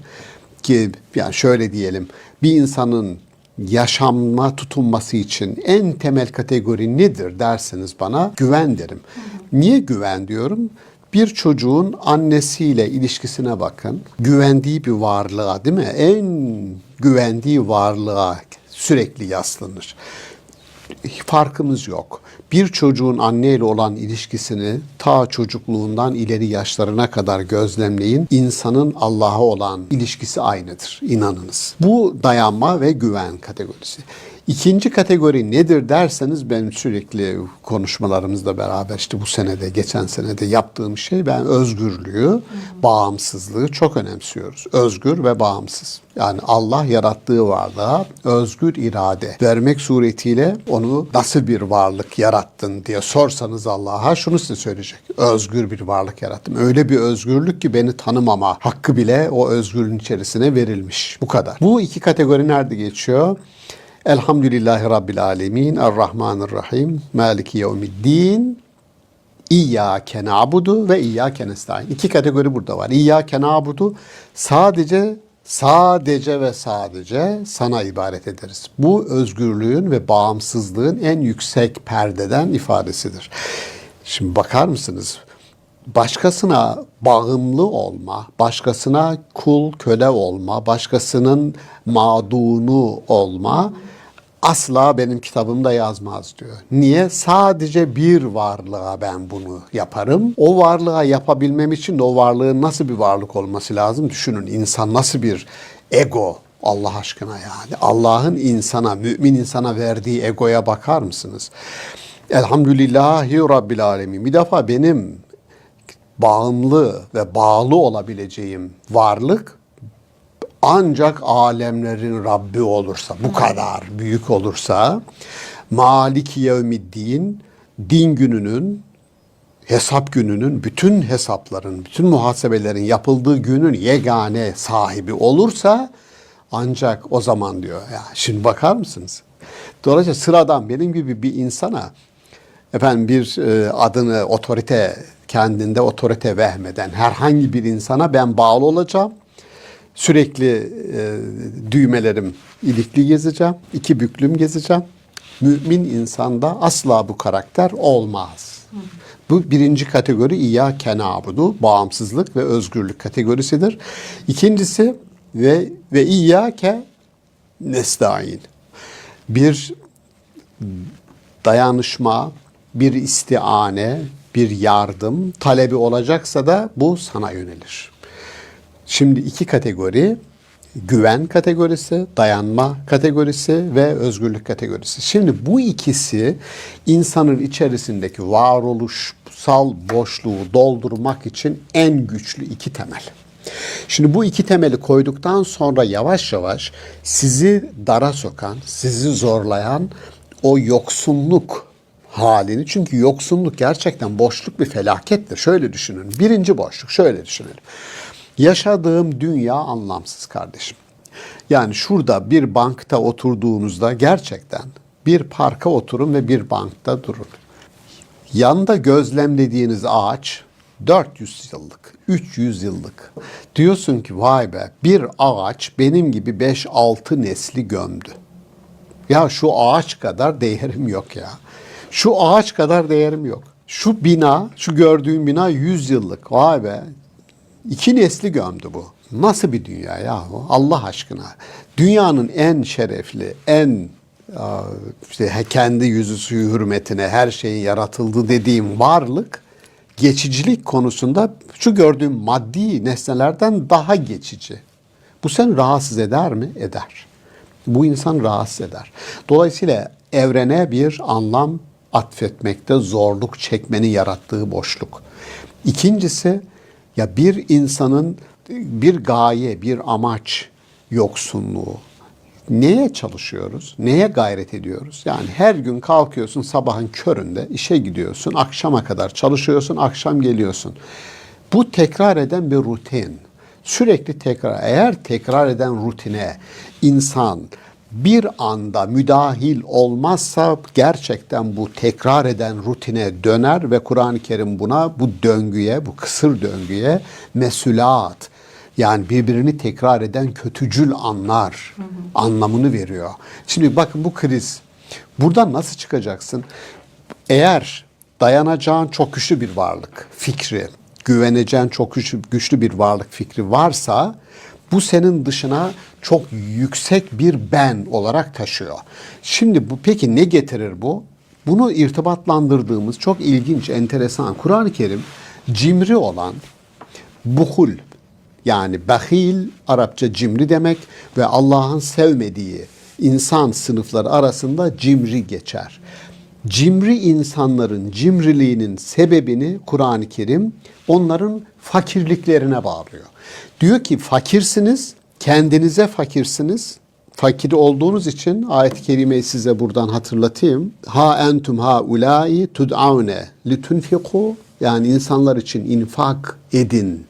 ki yani şöyle diyelim, bir insanın yaşamma tutunması için en temel kategori nedir derseniz bana güven derim. Niye güven diyorum? Bir çocuğun annesiyle ilişkisine bakın. Güvendiği bir varlığa, değil mi? En güvendiği varlığa sürekli yaslanır. Farkımız yok. Bir çocuğun anneyle olan ilişkisini ta çocukluğundan ileri yaşlarına kadar gözlemleyin. İnsanın Allah'a olan ilişkisi aynıdır. İnanınız. Bu dayanma ve güven kategorisi. İkinci kategori nedir derseniz, benim sürekli konuşmalarımızla beraber işte bu senede, geçen senede yaptığım şey, ben özgürlüğü, bağımsızlığı çok önemsiyoruz. Özgür ve bağımsız. Yani Allah yarattığı varlığa özgür irade vermek suretiyle onu nasıl bir varlık yarattın diye sorsanız Allah'a şunu size söyleyecek. Özgür bir varlık yarattım. Öyle bir özgürlük ki beni tanımama hakkı bile o özgürlüğün içerisine verilmiş. Bu kadar. Bu iki kategori nerede geçiyor? Elhamdülillahi Rabbil Alemin, Errahmanirrahim, Maliki Yevmiddin, İyyâke na'budu ve İyyâke nestaîn. İki kategori burada var. İyyâke na'budu, sadece ve sadece sana ibadet ederiz. Bu özgürlüğün ve bağımsızlığın en yüksek perdeden ifadesidir. Şimdi bakar mısınız? Başkasına bağımlı olma, başkasına kul, köle olma, başkasının mağdunu olma asla benim kitabımda yazmaz diyor. Niye? Sadece bir varlığa ben bunu yaparım. O varlığa yapabilmem için de o varlığın nasıl bir varlık olması lazım? Düşünün, insan nasıl bir ego, Allah aşkına yani. Allah'ın insana, mümin insana verdiği egoya bakar mısınız? Elhamdülillahi Rabbil Alemin. Bir defa benim bağımlı ve bağlı olabileceğim varlık ancak alemlerin Rabbi olursa, bu kadar büyük olursa, Maliki Yevmiddin, din gününün, hesap gününün, bütün hesapların, bütün muhasebelerin yapıldığı günün yegane sahibi olursa ancak o zaman diyor. Ya şimdi bakar mısınız? Dolayısıyla sıradan benim gibi bir insana efendim bir adını otorite, kendinde otorite vehmeden herhangi bir insana ben bağlı olacağım. Sürekli düğmelerim ilikli gezeceğim, iki büklüm gezeceğim. Mümin insanda asla bu karakter olmaz. Bu birinci kategori İyyâke na'budu, bağımsızlık ve özgürlük kategorisidir. İkincisi ve İyyâke nestaîn. Bir dayanışma, bir istiane, bir yardım talebi olacaksa da bu sana yönelir. Şimdi iki kategori, güven kategorisi, dayanma kategorisi ve özgürlük kategorisi. Şimdi bu ikisi insanın içerisindeki varoluşsal boşluğu doldurmak için en güçlü iki temel. Şimdi bu iki temeli koyduktan sonra yavaş yavaş sizi dara sokan, sizi zorlayan o yoksunluk halini, çünkü yoksunluk gerçekten boşluk bir felakettir. Şöyle düşünün. Birinci boşluk, şöyle düşünelim. Yaşadığım dünya anlamsız kardeşim. Yani şurada bir bankta oturduğunuzda gerçekten bir parka oturun ve bir bankta durun. Yanda gözlemlediğiniz ağaç 400 yıllık, 300 yıllık. Diyorsun ki vay be, bir ağaç benim gibi 5-6 nesli gömdü. Ya şu ağaç kadar değerim yok ya. Şu ağaç kadar değerim yok. Şu bina, şu gördüğün bina 100 yıllık. Vay be. 2 nesli gömdü bu. Nasıl bir dünya ya bu? Allah aşkına. Dünyanın en şerefli, en işte kendi yüzü suyu hürmetine her şeyin yaratıldı dediğim varlık geçicilik konusunda şu gördüğüm maddi nesnelerden daha geçici. Bu seni rahatsız eder mi? Eder. Bu insan rahatsız eder. Dolayısıyla evrene bir anlam atfetmekte zorluk çekmenin yarattığı boşluk. İkincisi, ya bir insanın bir gaye, bir amaç yoksunluğu. Neye çalışıyoruz? Neye gayret ediyoruz? Yani her gün kalkıyorsun sabahın köründe, işe gidiyorsun, akşama kadar çalışıyorsun, akşam geliyorsun. Bu tekrar eden bir rutin. Sürekli tekrar. Eğer tekrar eden rutine insan bir anda müdahil olmazsa gerçekten bu tekrar eden rutine döner ve Kur'an-ı Kerim buna, bu döngüye, bu kısır döngüye mesulat, yani birbirini tekrar eden kötücül anlar anlamını veriyor. Şimdi bakın bu kriz. Buradan nasıl çıkacaksın? Eğer dayanacağın çok güçlü bir varlık fikri, güveneceğin çok güçlü bir varlık fikri varsa bu senin dışına çok yüksek bir ben olarak taşıyor. Şimdi bu peki ne getirir bu? Bunu irtibatlandırdığımız çok ilginç, enteresan. Kur'an-ı Kerim cimri olan buhul, yani bahil Arapça cimri demek ve Allah'ın sevmediği insan sınıfları arasında cimri geçer. Cimri insanların cimriliğinin sebebini Kur'an-ı Kerim onların fakirliklerine bağlıyor. Diyor ki fakirsiniz, kendinize fakirsiniz. Fakir olduğunuz için ayet-i kerimeyi size buradan hatırlatayım. Ha entum ha ulai tud'aune litunfiku, yani insanlar için infak edin,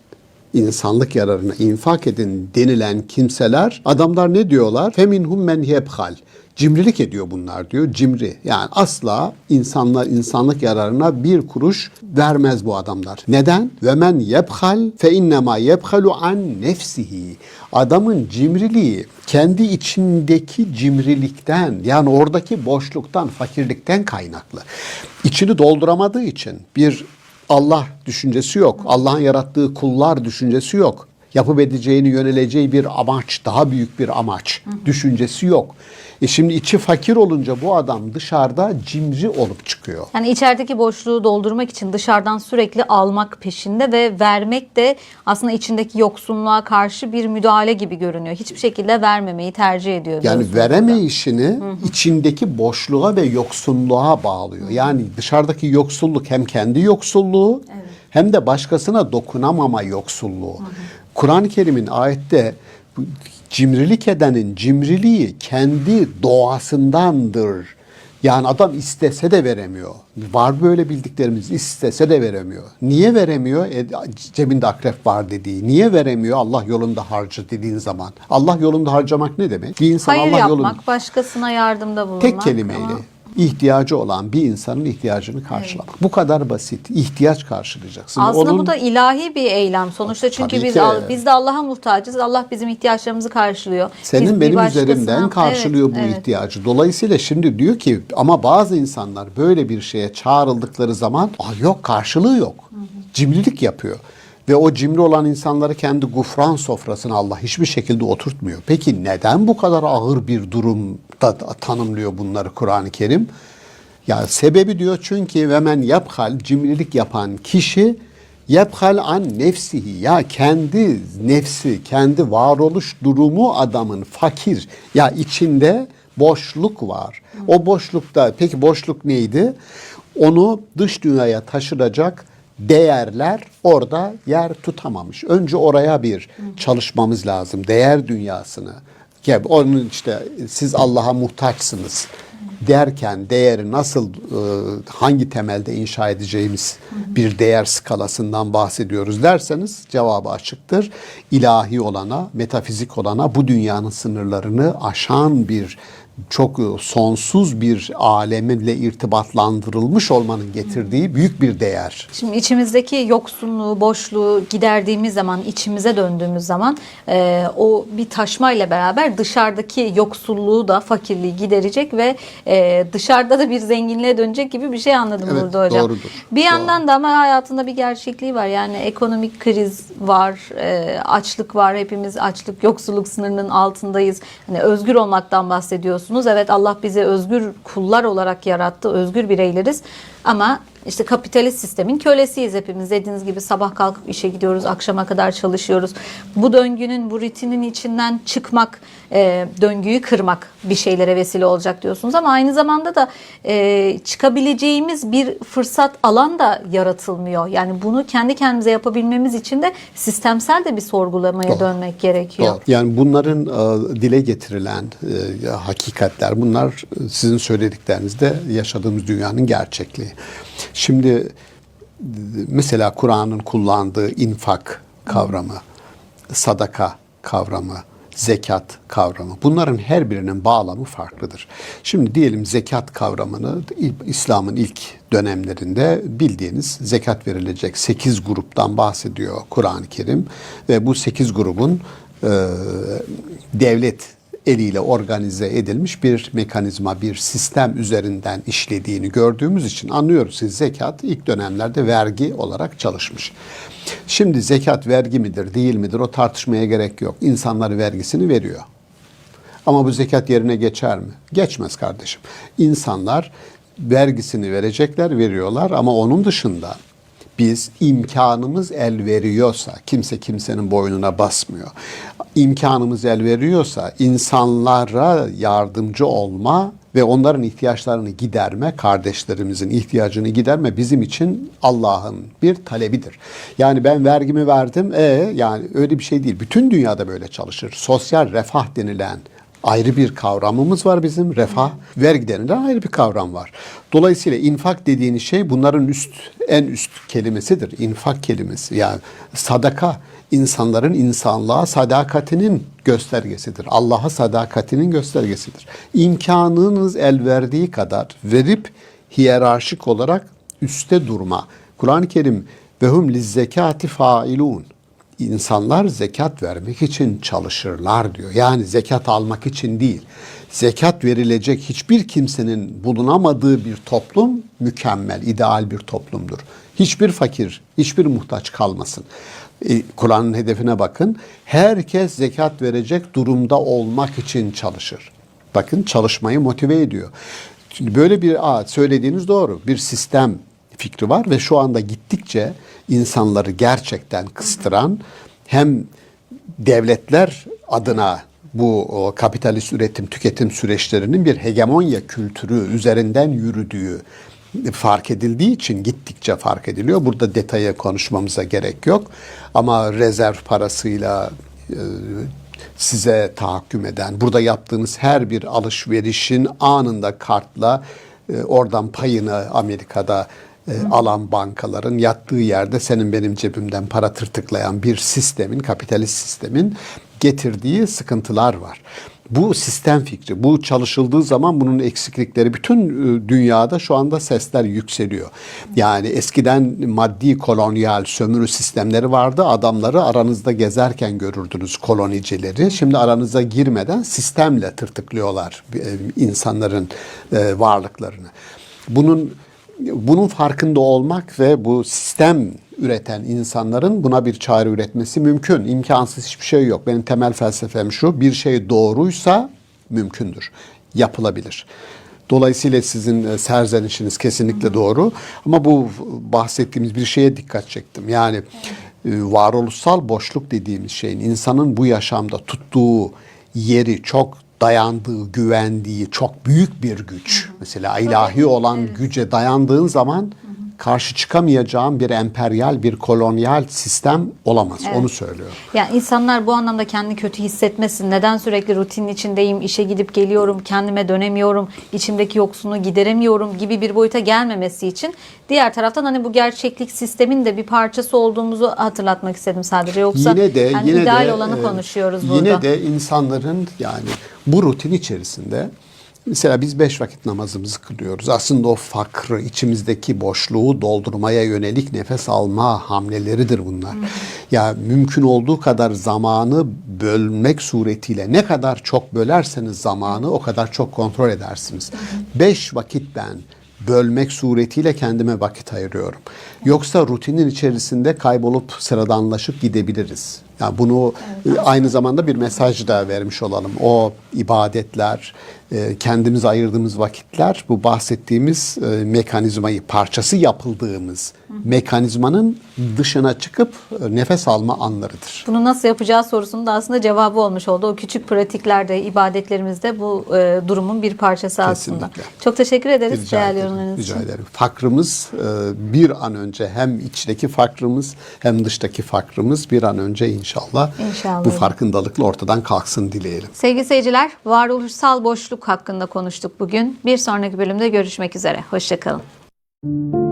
insanlık yararına infak edin denilen kimseler, adamlar ne diyorlar? Feminhum men yebhal. Cimrilik ediyor bunlar diyor. Cimri. Yani asla insanlık yararına bir kuruş vermez bu adamlar. Neden? Ve men yebhal fe innema yebhalu an nefsihi. Adamın cimriliği kendi içindeki cimrilikten, yani oradaki boşluktan, fakirlikten kaynaklı. İçini dolduramadığı için bir Allah düşüncesi yok. Allah'ın yarattığı kullar düşüncesi yok. Yapıp edeceğini yöneleceği bir amaç, daha büyük bir amaç düşüncesi yok. Şimdi içi fakir olunca bu adam dışarıda cimri olup çıkıyor. Yani içerideki boşluğu doldurmak için dışarıdan sürekli almak peşinde ve vermek de aslında içindeki yoksunluğa karşı bir müdahale gibi görünüyor. Hiçbir şekilde vermemeyi tercih ediyor. Yani veremeyişini içindeki boşluğa ve yoksunluğa bağlıyor. Yani dışarıdaki yoksulluk hem kendi yoksulluğu hem de başkasına dokunamama yoksulluğu. Kur'an-ı Kerim'in ayette cimrilik edenin cimriliği kendi doğasındandır. Yani adam istese de veremiyor. Var böyle bildiklerimiz, istese de veremiyor. Niye veremiyor? Cebinde akrep var dediği. Niye veremiyor? Allah yolunda harca dediğin zaman. Allah yolunda harcamak ne demek? Bir insan Hayır Allah yapmak, yolunda başkasına yardımda bulunmak. tek kelimeyle ama ihtiyacı olan bir insanın ihtiyacını karşılamak. Bu kadar basit. İhtiyaç karşılayacaksın. aslında bu da ilahi bir eylem sonuçta, çünkü Tabii ki. biz de Allah'a muhtacız. Allah bizim ihtiyaçlarımızı karşılıyor. Senin Biz bir benim başkasına- üzerimden karşılıyor bu Evet. ihtiyacı. Dolayısıyla şimdi diyor ki ama bazı insanlar böyle bir şeye çağrıldıkları zaman yok, karşılığı yok. Cimrilik yapıyor. Ve o cimri olan insanları kendi gufran sofrasına Allah hiçbir şekilde oturtmuyor. Peki neden bu kadar ağır bir durumda tanımlıyor bunları Kur'an-ı Kerim? Ya sebebi diyor çünkü ve men yaphal, cimrilik yapan kişi yaphal an nefsihi, ya kendi nefsi, kendi varoluş durumu adamın fakir, ya içinde boşluk var. O boşlukta, peki boşluk neydi? Onu dış dünyaya taşıracak değerler orada yer tutamamış. Önce oraya bir çalışmamız lazım. Değer dünyasını. Ya onun işte siz Allah'a muhtaçsınız derken değeri nasıl, hangi temelde inşa edeceğimiz bir değer skalasından bahsediyoruz derseniz cevabı açıktır. İlahi olana, metafizik olana, bu dünyanın sınırlarını aşan bir, çok sonsuz bir aleminle irtibatlandırılmış olmanın getirdiği büyük bir değer. Şimdi içimizdeki yoksunluğu, boşluğu giderdiğimiz zaman, içimize döndüğümüz zaman o bir taşmayla beraber dışarıdaki yoksulluğu da, fakirliği giderecek ve dışarıda da bir zenginliğe dönecek gibi bir şey anladım Evet, burada hocam. doğrudur. Bir yandan da ama hayatında bir gerçekliği var. Yani ekonomik kriz var, açlık var. Hepimiz açlık, yoksulluk sınırının altındayız. Hani özgür olmaktan bahsediyorsunuz. Evet, Allah bizi özgür kullar olarak yarattı. Özgür bireyleriz. Ama işte kapitalist sistemin kölesiyiz hepimiz. Dediğiniz gibi sabah kalkıp işe gidiyoruz, akşama kadar çalışıyoruz. Bu döngünün, bu rutinin içinden çıkmak, döngüyü kırmak bir şeylere vesile olacak diyorsunuz. Ama aynı zamanda da çıkabileceğimiz bir fırsat, alan da yaratılmıyor. Yani bunu kendi kendimize yapabilmemiz için de sistemsel de bir sorgulamaya dönmek gerekiyor. Doğru. Yani bunların dile getirilen hakikatler, bunlar sizin söylediklerinizde yaşadığımız dünyanın gerçekliği. Şimdi mesela Kur'an'ın kullandığı infak kavramı, sadaka kavramı, zekat kavramı, bunların her birinin bağlamı farklıdır. Şimdi diyelim zekat kavramını İslam'ın ilk dönemlerinde bildiğiniz zekat verilecek 8 gruptan bahsediyor Kur'an-ı Kerim ve bu 8 grubun devlet eliyle organize edilmiş bir mekanizma, bir sistem üzerinden işlediğini gördüğümüz için anlıyoruz ki zekat ilk dönemlerde vergi olarak çalışmış. Şimdi zekat vergi midir, değil midir, o tartışmaya gerek yok. İnsanlar vergisini veriyor. Ama bu zekat yerine geçer mi? Geçmez kardeşim. İnsanlar vergisini verecekler, veriyorlar ama onun dışında biz imkanımız el veriyorsa, kimse kimsenin boynuna basmıyor. İmkanımız el veriyorsa insanlara yardımcı olma ve onların ihtiyaçlarını giderme, kardeşlerimizin ihtiyacını giderme bizim için Allah'ın bir talebidir. Yani ben vergimi verdim, yani öyle bir şey değil. Bütün dünyada böyle çalışır. Sosyal refah denilen ayrı bir kavramımız var bizim. Refah, vergi denilen ayrı bir kavram var. Dolayısıyla infak dediğiniz şey bunların en üst kelimesidir. İnfak kelimesi. Yani sadaka, insanların insanlığa sadakatinin göstergesidir. Allah'a sadakatinin göstergesidir. İmkanınız el verdiği kadar verip hiyerarşik olarak üstte durma. Kur'an-ı Kerim vehum lizzekati failun. İnsanlar zekat vermek için çalışırlar diyor. Yani zekat almak için değil. Zekat verilecek hiçbir kimsenin bulunamadığı bir toplum mükemmel, ideal bir toplumdur. Hiçbir fakir, hiçbir muhtaç kalmasın. Kur'an'ın hedefine bakın. Herkes zekat verecek durumda olmak için çalışır. Bakın, çalışmayı motive ediyor. Şimdi böyle bir söylediğiniz doğru. Bir sistem fikri var ve şu anda gittikçe insanları gerçekten kıstıran, hem devletler adına bu kapitalist üretim, tüketim süreçlerinin bir hegemonya kültürü üzerinden yürüdüğü fark edildiği için gittikçe fark ediliyor. Burada detaya konuşmamıza gerek yok. Ama rezerv parasıyla size tahakküm eden, burada yaptığınız her bir alışverişin anında kartla oradan payını Amerika'da alan bankaların yattığı yerde senin benim cebimden para tırtıklayan bir sistemin, kapitalist sistemin getirdiği sıkıntılar var. Bu sistem fikri, bu çalışıldığı zaman bunun eksiklikleri bütün dünyada şu anda sesler yükseliyor. Yani eskiden maddi kolonyal sömürü sistemleri vardı. Adamları aranızda gezerken görürdünüz, kolonicileri. Şimdi aranıza girmeden sistemle tırtıklıyorlar insanların varlıklarını. Bunun farkında olmak ve bu sistem üreten insanların buna bir çare üretmesi mümkün. İmkansız hiçbir şey yok. Benim temel felsefem şu: bir şey doğruysa mümkündür, yapılabilir. Dolayısıyla sizin serzenişiniz kesinlikle doğru. Ama bu bahsettiğimiz bir şeye dikkat çektim. Yani varoluşsal boşluk dediğimiz şeyin insanın bu yaşamda tuttuğu yeri, çok dayandığı, güvendiği çok büyük bir güç. Mesela ilahi olan güce dayandığın zaman karşı çıkamayacağın bir emperyal, bir kolonyal sistem olamaz. Evet. Onu söylüyorum. Yani insanlar bu anlamda kendini kötü hissetmesin. Neden sürekli rutinin içindeyim, işe gidip geliyorum, kendime dönemiyorum, içimdeki yoksunluğu gideremiyorum gibi bir boyuta gelmemesi için diğer taraftan hani bu gerçeklik sistemin de bir parçası olduğumuzu hatırlatmak istedim sadece. Yoksa yani ideal olanı konuşuyoruz burada. Yine de insanların yani bu rutin içerisinde mesela biz 5 vakit namazımızı kılıyoruz. Aslında o fakrı, içimizdeki boşluğu doldurmaya yönelik nefes alma hamleleridir bunlar. Ya mümkün olduğu kadar zamanı bölmek suretiyle ne kadar çok bölerseniz zamanı o kadar çok kontrol edersiniz. 5 vakit ben bölmek suretiyle kendime vakit ayırıyorum. Yoksa rutinin içerisinde kaybolup sıradanlaşıp gidebiliriz. Yani bunu aynı zamanda bir mesaj da vermiş olalım. O ibadetler, kendimize ayırdığımız vakitler bu bahsettiğimiz mekanizmayı, parçası yapıldığımız mekanizmanın dışına çıkıp nefes alma anlarıdır. Bunu nasıl yapacağı sorusunun da aslında cevabı olmuş oldu. O küçük pratiklerde, ibadetlerimizde bu durumun bir parçası aslında. Kesinlikle. Çok teşekkür ederiz Rica değerli ederim. yorumlarınız için. Rica ederim. Fakrımız bir an önce, hem içteki fakrımız hem dıştaki fakrımız bir an önce inşallah bu farkındalıkla ortadan kalksın dileyelim. Sevgili seyirciler, varoluşsal boşluk hakkında konuştuk bugün. Bir sonraki bölümde görüşmek üzere. Hoşça kalın.